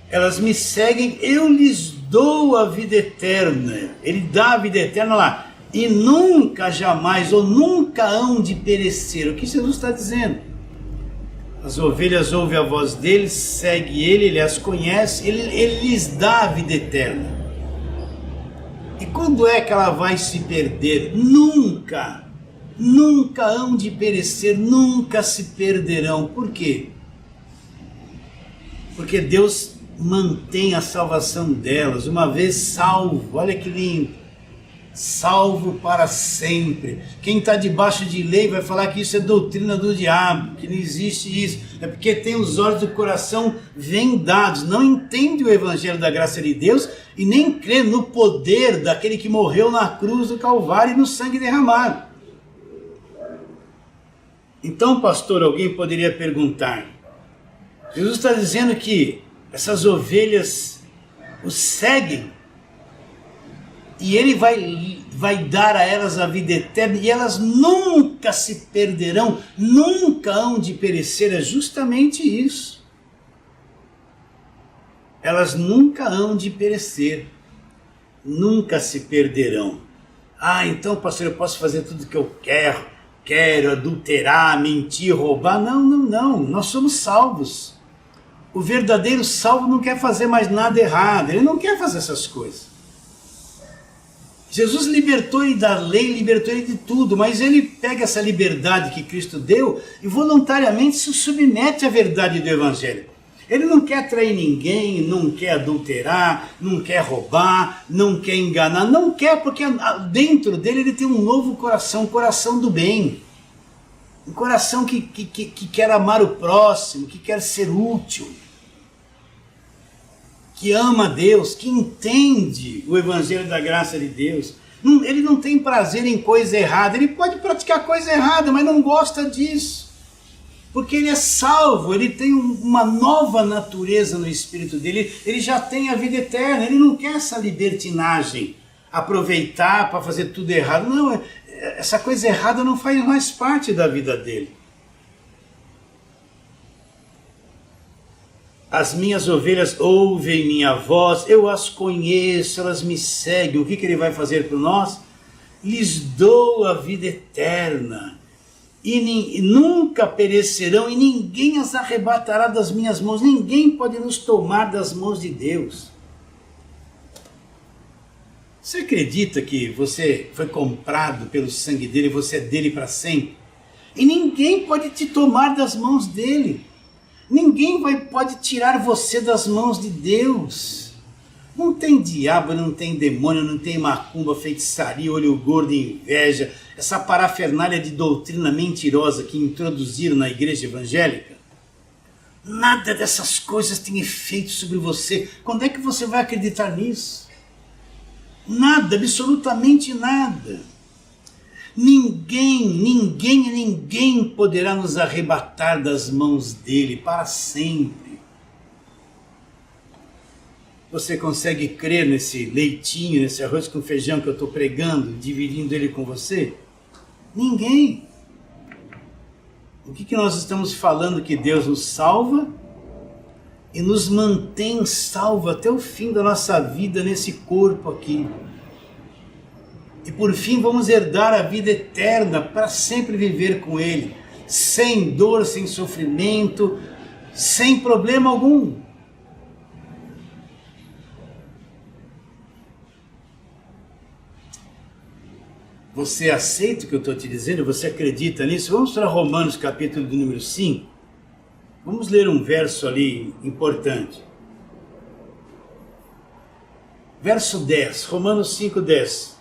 Elas me seguem, eu lhes dou a vida eterna. Ele dá a vida eterna lá. E nunca, jamais, ou nunca hão de perecer. O que Jesus está dizendo? As ovelhas ouvem a voz dele, segue ele as conhece, ele lhes dá a vida eterna. E quando é que ela vai se perder? Nunca, nunca hão de perecer, nunca se perderão. Por quê? Porque Deus mantém a salvação delas, uma vez salvo, olha que lindo. Salvo para sempre. Quem está debaixo de lei vai falar que isso é doutrina do diabo, que não existe isso. É porque tem os olhos do coração vendados, não entende o Evangelho da graça de Deus e nem crê no poder daquele que morreu na cruz do Calvário e no sangue derramado. Então, pastor, alguém poderia perguntar, Jesus está dizendo que essas ovelhas o seguem, e ele vai dar a elas a vida eterna, e elas nunca se perderão, nunca hão de perecer. É justamente isso. Elas nunca hão de perecer, nunca se perderão. Ah, então, pastor, eu posso fazer tudo o que eu quero adulterar, mentir, roubar. Não, nós somos salvos. O verdadeiro salvo não quer fazer mais nada errado, ele não quer fazer essas coisas. Jesus libertou ele da lei, libertou ele de tudo, mas ele pega essa liberdade que Cristo deu e voluntariamente se submete à verdade do Evangelho. Ele não quer trair ninguém, não quer adulterar, não quer roubar, não quer enganar, não quer, porque dentro dele ele tem um novo coração, um coração do bem. Um coração que quer amar o próximo, que quer ser útil, que ama Deus, que entende o Evangelho da graça de Deus. Ele não tem prazer em coisa errada. Ele pode praticar coisa errada, mas não gosta disso. Porque ele é salvo, ele tem uma nova natureza no espírito dele, ele já tem a vida eterna, ele não quer essa libertinagem, aproveitar para fazer tudo errado. Não, essa coisa errada não faz mais parte da vida dele. As minhas ovelhas ouvem minha voz, eu as conheço, elas me seguem. O que ele vai fazer por nós? Lhes dou a vida eterna. E nunca perecerão, e ninguém as arrebatará das minhas mãos. Ninguém pode nos tomar das mãos de Deus. Você acredita que você foi comprado pelo sangue dele, você é dele para sempre? E ninguém pode te tomar das mãos dele. Ninguém pode tirar você das mãos de Deus. Não tem diabo, não tem demônio, não tem macumba, feitiçaria, olho gordo, inveja, essa parafernália de doutrina mentirosa que introduziram na igreja evangélica. Nada dessas coisas tem efeito sobre você. Quando é que você vai acreditar nisso? Nada, absolutamente nada. Ninguém poderá nos arrebatar das mãos dele para sempre. Você consegue crer nesse leitinho, nesse arroz com feijão que eu estou pregando, dividindo ele com você? Ninguém. O que nós estamos falando? Que Deus nos salva e nos mantém salvo até o fim da nossa vida nesse corpo aqui. E por fim vamos herdar a vida eterna para sempre viver com Ele, sem dor, sem sofrimento, sem problema algum. Você aceita o que eu estou te dizendo? Você acredita nisso? Vamos para Romanos capítulo de número 5. Vamos ler um verso ali importante. Verso 10, Romanos 5:10.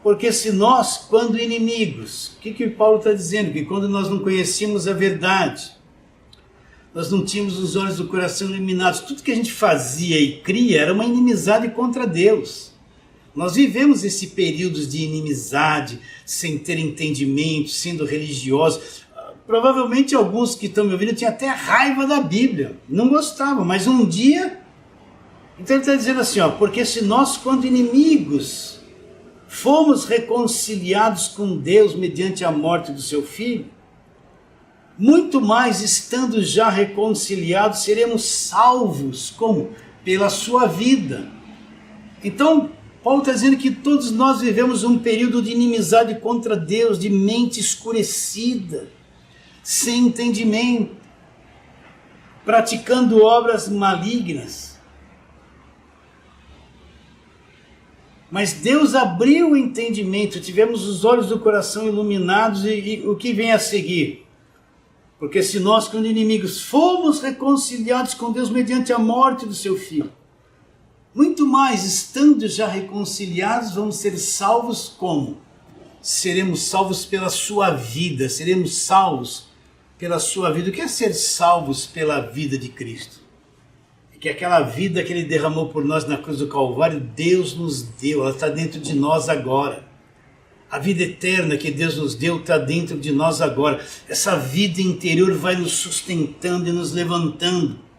Porque se nós, quando inimigos, o que Paulo está dizendo? Que quando nós não conhecíamos a verdade, nós não tínhamos os olhos do coração iluminados, tudo que a gente fazia e cria era uma inimizade contra Deus. Nós vivemos esse período de inimizade, sem ter entendimento, sendo religiosos. Provavelmente alguns que estão me ouvindo tinham até raiva da Bíblia, não gostavam, mas um dia... Então ele está dizendo assim, porque se nós, quando inimigos, fomos reconciliados com Deus mediante a morte do seu Filho, muito mais, estando já reconciliados, seremos salvos, como? Pela sua vida. Então, Paulo está dizendo que todos nós vivemos um período de inimizade contra Deus, de mente escurecida, sem entendimento, praticando obras malignas. Mas Deus abriu o entendimento, tivemos os olhos do coração iluminados e o que vem a seguir? Porque se nós, quando inimigos, fomos reconciliados com Deus mediante a morte do seu Filho, muito mais, estando já reconciliados, vamos ser salvos como? Seremos salvos pela sua vida, seremos salvos pela sua vida. O que é ser salvos pela vida de Cristo? É que aquela vida que Ele derramou por nós na cruz do Calvário, Deus nos deu, ela está dentro de nós agora. A vida eterna que Deus nos deu está dentro de nós agora. Essa vida interior vai nos sustentando e nos levantando.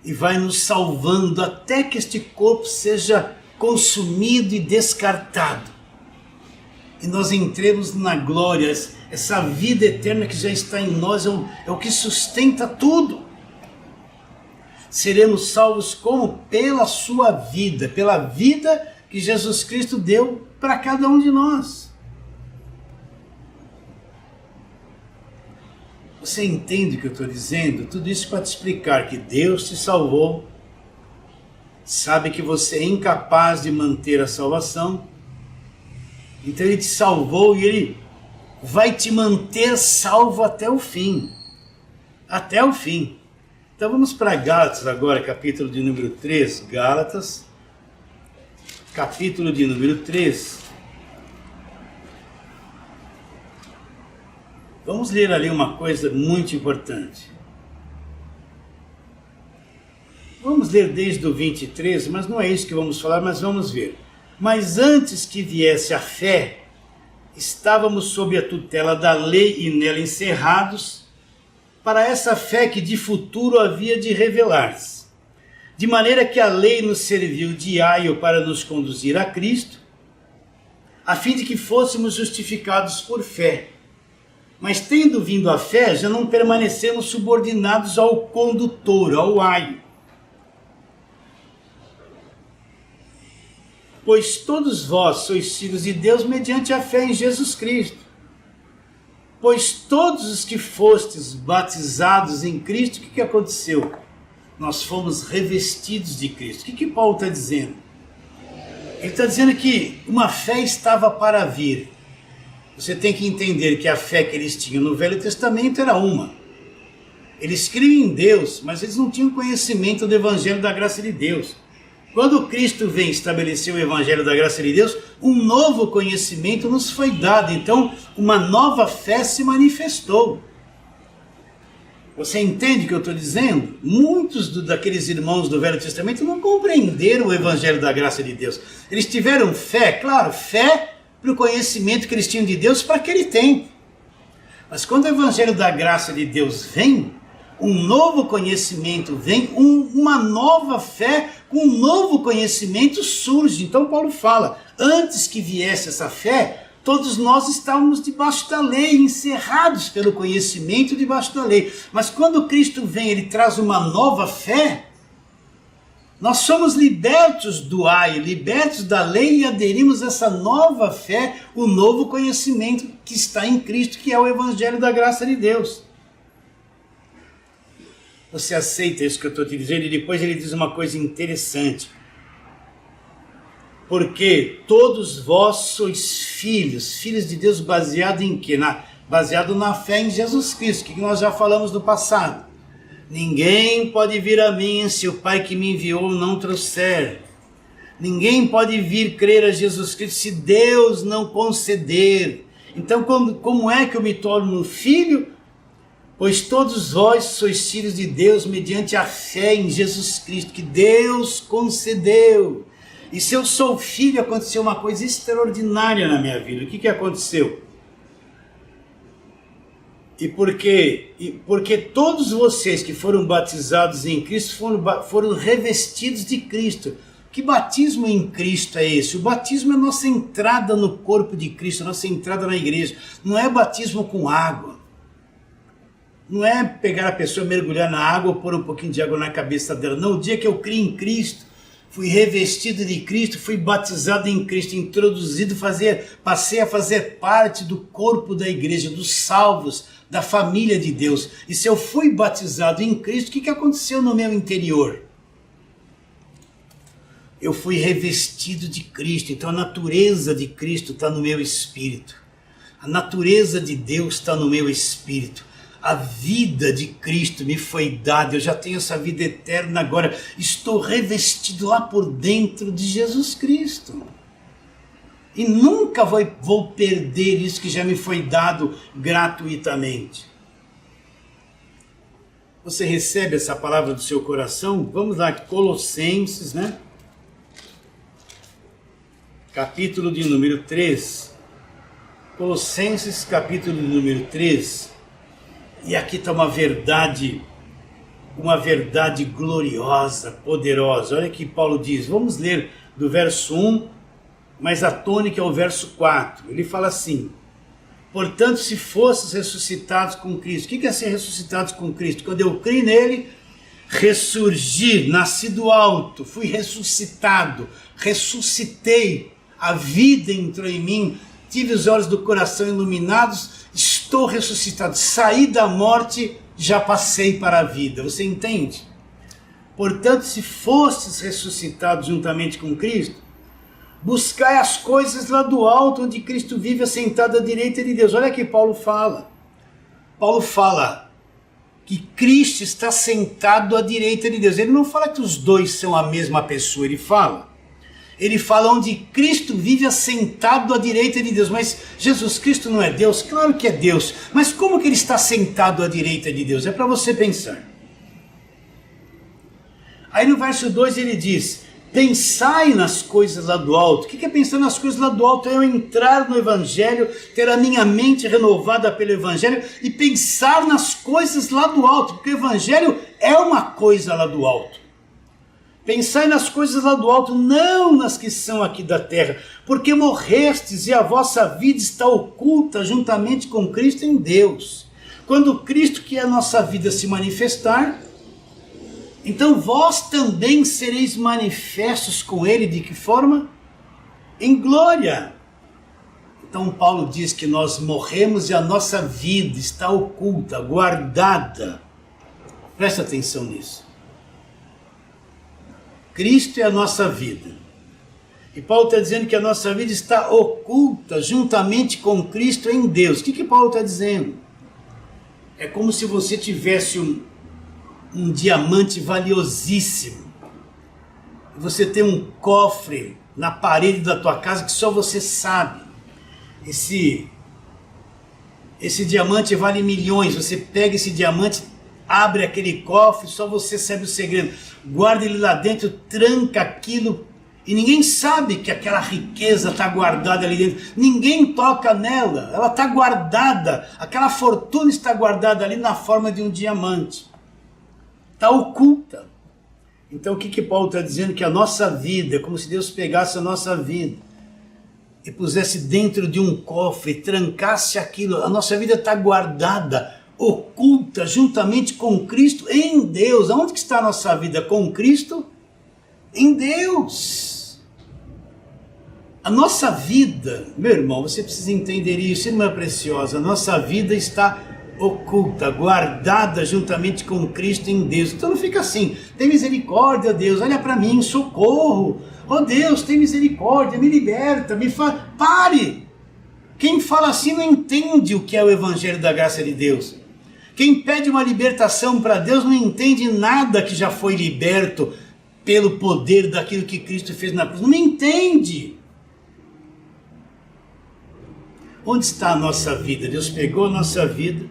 E vai nos salvando até que este corpo seja consumido e descartado. E nós entremos na glória. Essa vida eterna que já está em nós é o que sustenta tudo. Seremos salvos como? Pela sua vida, pela vida que Jesus Cristo deu para cada um de nós. Você entende o que eu estou dizendo? Tudo isso para te explicar que Deus te salvou, sabe que você é incapaz de manter a salvação, então Ele te salvou e Ele vai te manter salvo até o fim. Até o fim. Então vamos para Gálatas agora, capítulo de número 3. Gálatas, capítulo de número 3. Vamos ler ali uma coisa muito importante. Vamos ler desde o 23, mas não é isso que vamos falar, mas vamos ver. Mas antes que viesse a fé, estávamos sob a tutela da lei e nela encerrados, para essa fé que de futuro havia de revelar-se. De maneira que a lei nos serviu de aio para nos conduzir a Cristo, a fim de que fôssemos justificados por fé. Mas tendo vindo a fé, já não permanecemos subordinados ao condutor, ao aio. Pois todos vós sois filhos de Deus mediante a fé em Jesus Cristo. Pois todos os que fostes batizados em Cristo, o que aconteceu? Nós fomos revestidos de Cristo. O que Paulo está dizendo? Ele está dizendo que uma fé estava para vir. Você tem que entender que a fé que eles tinham no Velho Testamento era uma. Eles criam em Deus, mas eles não tinham conhecimento do Evangelho da Graça de Deus. Quando Cristo vem estabelecer o Evangelho da Graça de Deus, um novo conhecimento nos foi dado. Então, uma nova fé se manifestou. Você entende o que eu estou dizendo? Muitos daqueles irmãos do Velho Testamento não compreenderam o Evangelho da Graça de Deus. Eles tiveram fé, claro, fé para o conhecimento que eles tinham de Deus para aquele tempo. Mas quando o Evangelho da Graça de Deus vem, um novo conhecimento vem, uma nova fé com um novo conhecimento surge. Então Paulo fala, antes que viesse essa fé, todos nós estávamos debaixo da lei, encerrados pelo conhecimento debaixo da lei. Mas quando Cristo vem, ele traz uma nova fé, nós somos libertos do aio, libertos da lei e aderimos a essa nova fé, o novo conhecimento que está em Cristo, que é o Evangelho da Graça de Deus. Você aceita isso que eu estou te dizendo? E depois ele diz uma coisa interessante. Porque todos vós sois filhos de Deus, baseado em quê? Baseado na fé em Jesus Cristo, que nós já falamos no passado. Ninguém pode vir a mim se o Pai que me enviou não trouxer. Ninguém pode vir crer a Jesus Cristo se Deus não conceder. Então, como é que eu me torno filho? Pois todos vós sois filhos de Deus mediante a fé em Jesus Cristo, que Deus concedeu. E se eu sou filho, aconteceu uma coisa extraordinária na minha vida. O que aconteceu? Porque todos vocês que foram batizados em Cristo foram revestidos de Cristo. Que batismo em Cristo é esse? O batismo é a nossa entrada no corpo de Cristo, a nossa entrada na igreja. Não é batismo com água. Não é pegar a pessoa, mergulhar na água ou pôr um pouquinho de água na cabeça dela. Não, o dia que eu criei em Cristo, fui revestido de Cristo, fui batizado em Cristo, introduzido, passei a fazer parte do corpo da igreja, dos salvos, da família de Deus. E se eu fui batizado em Cristo, o que aconteceu no meu interior? Eu fui revestido de Cristo, então a natureza de Cristo está no meu espírito. A natureza de Deus está no meu espírito. A vida de Cristo me foi dada, eu já tenho essa vida eterna agora, estou revestido lá por dentro de Jesus Cristo. E nunca vou perder isso que já me foi dado gratuitamente. Você recebe essa palavra do seu coração? Vamos lá, Colossenses, né? Capítulo de número 3. Colossenses, capítulo de número 3. E aqui está uma verdade gloriosa, poderosa. Olha que Paulo diz, vamos ler do verso 1, mas a tônica é o verso 4. Ele fala assim, portanto, se fosses ressuscitados com Cristo. O que é ser ressuscitados com Cristo? Quando eu criei nele, ressurgi, nasci do alto, fui ressuscitado, ressuscitei, a vida entrou em mim, tive os olhos do coração iluminados, estou ressuscitado, saí da morte, já passei para a vida. Você entende? Portanto, se fostes ressuscitados juntamente com Cristo, buscai as coisas lá do alto, onde Cristo vive assentado à direita de Deus. Olha que Paulo fala. Paulo fala que Cristo está sentado à direita de Deus. Ele não fala que os dois são a mesma pessoa, ele fala onde Cristo vive assentado à direita de Deus. Mas Jesus Cristo não é Deus? Claro que é Deus. Mas como que ele está sentado à direita de Deus? É para você pensar. Aí no verso 2 ele diz, Pensai nas coisas lá do alto. O que é pensar nas coisas lá do alto? É eu entrar no Evangelho, ter a minha mente renovada pelo Evangelho e pensar nas coisas lá do alto, porque o Evangelho é uma coisa lá do alto. Pensai nas coisas lá do alto, não nas que são aqui da terra, porque morrestes e a vossa vida está oculta juntamente com Cristo em Deus. Quando Cristo, que é a nossa vida, se manifestar, então vós também sereis manifestos com Ele. De que forma? Em glória. Então Paulo diz que nós morremos e a nossa vida está oculta, guardada. Presta atenção nisso. Cristo é a nossa vida. E Paulo está dizendo que a nossa vida está oculta juntamente com Cristo em Deus. O que Paulo está dizendo? É como se você tivesse um diamante valiosíssimo. Você tem um cofre na parede da tua casa que só você sabe. Esse diamante vale milhões. Você pega esse diamante, abre aquele cofre, só você sabe o segredo. Guarda ele lá dentro, tranca aquilo e ninguém sabe que aquela riqueza está guardada ali dentro. Ninguém toca nela, ela está guardada. Aquela fortuna está guardada ali na forma de um diamante. Está oculta. Então o que Paulo está dizendo? Que a nossa vida é como se Deus pegasse a nossa vida e pusesse dentro de um cofre, trancasse aquilo. A nossa vida está guardada, oculta, juntamente com Cristo em Deus. Aonde que está a nossa vida? Com Cristo em Deus. A nossa vida, meu irmão, você precisa entender isso, irmã preciosa, a nossa vida está oculta, guardada juntamente com Cristo em Deus. Então não fica assim, tem misericórdia, Deus, olha para mim, socorro, oh Deus, tem misericórdia, me liberta, pare! Quem fala assim não entende o que é o Evangelho da graça de Deus. Quem pede uma libertação para Deus não entende nada que já foi liberto pelo poder daquilo que Cristo fez na cruz, não entende. Onde está a nossa vida? Deus pegou a nossa vida,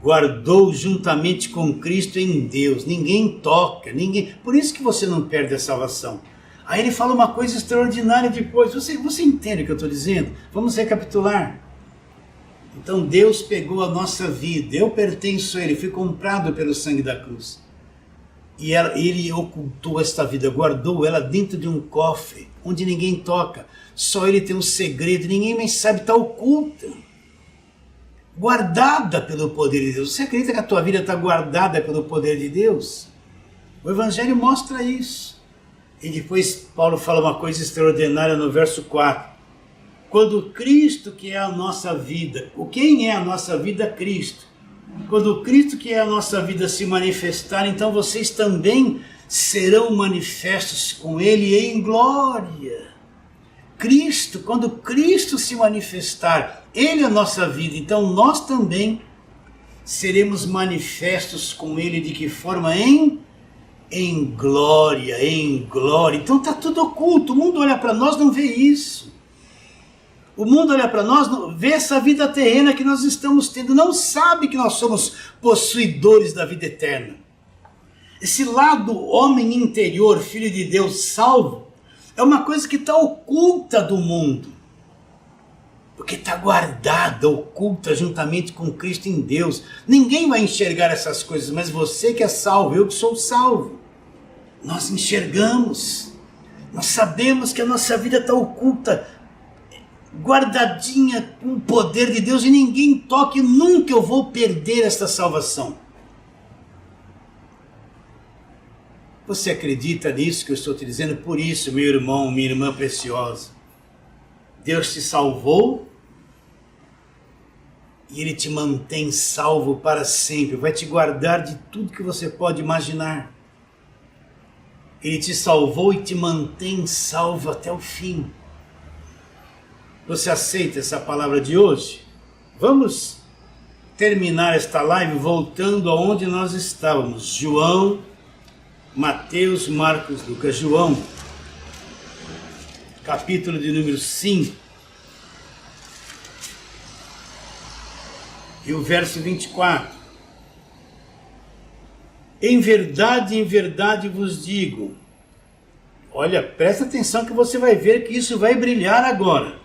guardou juntamente com Cristo em Deus. Ninguém toca, ninguém. Por isso que você não perde a salvação. Aí ele fala uma coisa extraordinária depois. Você entende o que eu estou dizendo? Vamos recapitular. Então Deus pegou a nossa vida, eu pertenço a Ele, fui comprado pelo sangue da cruz. E Ele ocultou esta vida, guardou ela dentro de um cofre, onde ninguém toca. Só Ele tem um segredo, ninguém mais sabe, está oculta. Guardada pelo poder de Deus. Você acredita que a tua vida está guardada pelo poder de Deus? O Evangelho mostra isso. E depois Paulo fala uma coisa extraordinária no verso 4. Quando Cristo, que é a nossa vida, quem é a nossa vida? Cristo. Quando Cristo, que é a nossa vida, se manifestar, então vocês também serão manifestos com Ele em glória. Cristo, quando Cristo se manifestar, Ele é a nossa vida, então nós também seremos manifestos com Ele. De que forma? Em glória, em glória. Então está tudo oculto, o mundo olha para nós, não vê isso. O mundo olha para nós, vê essa vida terrena que nós estamos tendo, não sabe que nós somos possuidores da vida eterna. Esse lado homem interior, filho de Deus, salvo, é uma coisa que está oculta do mundo. Porque está guardada, oculta juntamente com Cristo em Deus. Ninguém vai enxergar essas coisas, mas você que é salvo, eu que sou salvo. Nós enxergamos, nós sabemos que a nossa vida está oculta, guardadinha com o poder de Deus, e ninguém toca, e nunca eu vou perder esta salvação. Você acredita nisso que eu estou te dizendo? Por isso, meu irmão, minha irmã preciosa, Deus te salvou e Ele te mantém salvo para sempre, vai te guardar de tudo que você pode imaginar. Ele te salvou e te mantém salvo até o fim. Você aceita essa palavra de hoje? Vamos terminar esta live voltando aonde nós estávamos. João, Mateus, Marcos, Lucas. João, capítulo de número 5. E o verso 24. Em verdade vos digo, Olha, presta atenção que você vai ver que isso vai brilhar agora.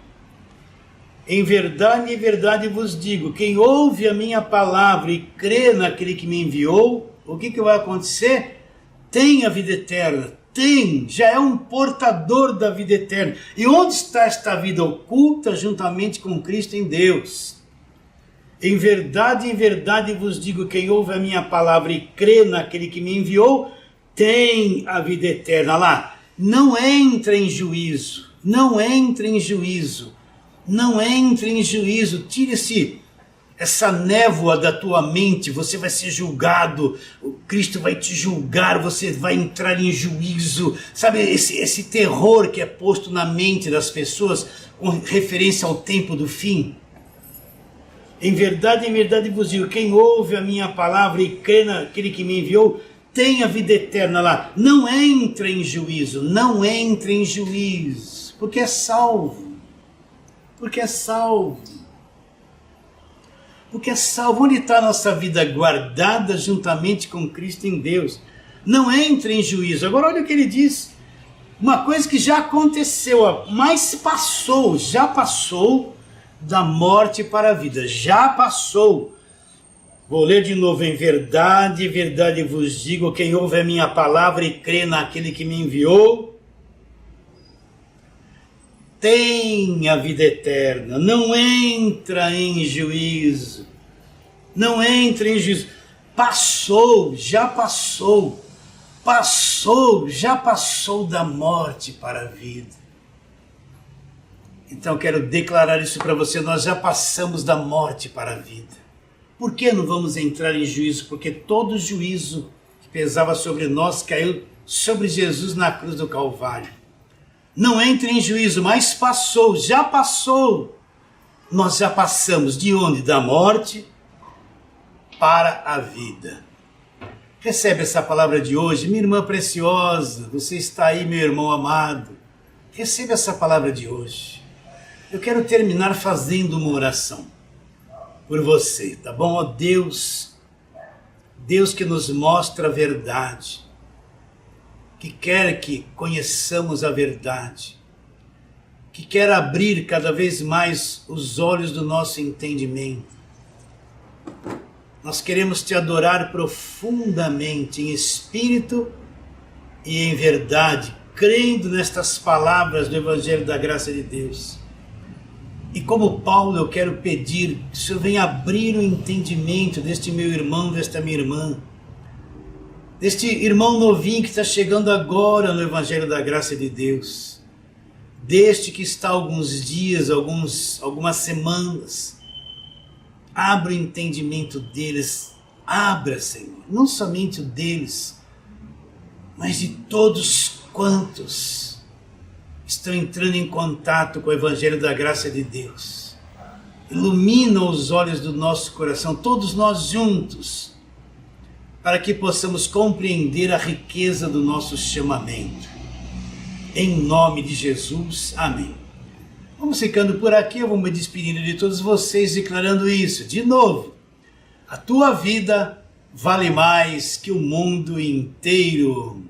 Em verdade vos digo, quem ouve a minha palavra e crê naquele que me enviou, o que vai acontecer? Tem a vida eterna, já é um portador da vida eterna. E onde está esta vida oculta juntamente com Cristo em Deus? Em verdade vos digo, quem ouve a minha palavra e crê naquele que me enviou, tem a vida eterna. Lá, não entra em juízo, tire-se essa névoa da tua mente, você vai ser julgado, o Cristo vai te julgar, você vai entrar em juízo, sabe, esse terror que é posto na mente das pessoas com referência ao tempo do fim. Em verdade vos digo, quem ouve a minha palavra e crê naquele que me enviou, tem a vida eterna. Lá, não entra em juízo, porque é salvo. Onde está a nossa vida guardada juntamente com Cristo em Deus? Não entra em juízo. Agora olha o que ele diz. Uma coisa que já aconteceu, mas já passou da morte para a vida. Já passou. Vou ler de novo. Em verdade vos digo, quem ouve a minha palavra e crê naquele que me enviou, tem a vida eterna, não entra em juízo, já passou da morte para a vida. Então quero declarar isso para você, nós já passamos da morte para a vida. Por que não vamos entrar em juízo? Porque todo juízo que pesava sobre nós caiu sobre Jesus na cruz do Calvário. Não entre em juízo, mas já passou. Nós já passamos de onde? Da morte para a vida. Recebe essa palavra de hoje, minha irmã preciosa, você está aí, meu irmão amado. Receba essa palavra de hoje. Eu quero terminar fazendo uma oração por você, tá bom? Ó Deus que nos mostra a verdade, que quer que conheçamos a verdade, que quer abrir cada vez mais os olhos do nosso entendimento. Nós queremos te adorar profundamente, em espírito e em verdade, crendo nestas palavras do Evangelho da Graça de Deus. E como Paulo, eu quero pedir que o Senhor venha abrir o entendimento deste meu irmão, desta minha irmã, deste irmão novinho que está chegando agora no Evangelho da Graça de Deus, deste que está há alguns dias, algumas semanas. Abra o entendimento deles, abra, Senhor, não somente o deles, mas de todos quantos estão entrando em contato com o Evangelho da Graça de Deus. Ilumina os olhos do nosso coração, todos nós juntos, para que possamos compreender a riqueza do nosso chamamento. Em nome de Jesus, amém. Vamos ficando por aqui, eu vou me despedindo de todos vocês, declarando isso. De novo, a tua vida vale mais que o mundo inteiro.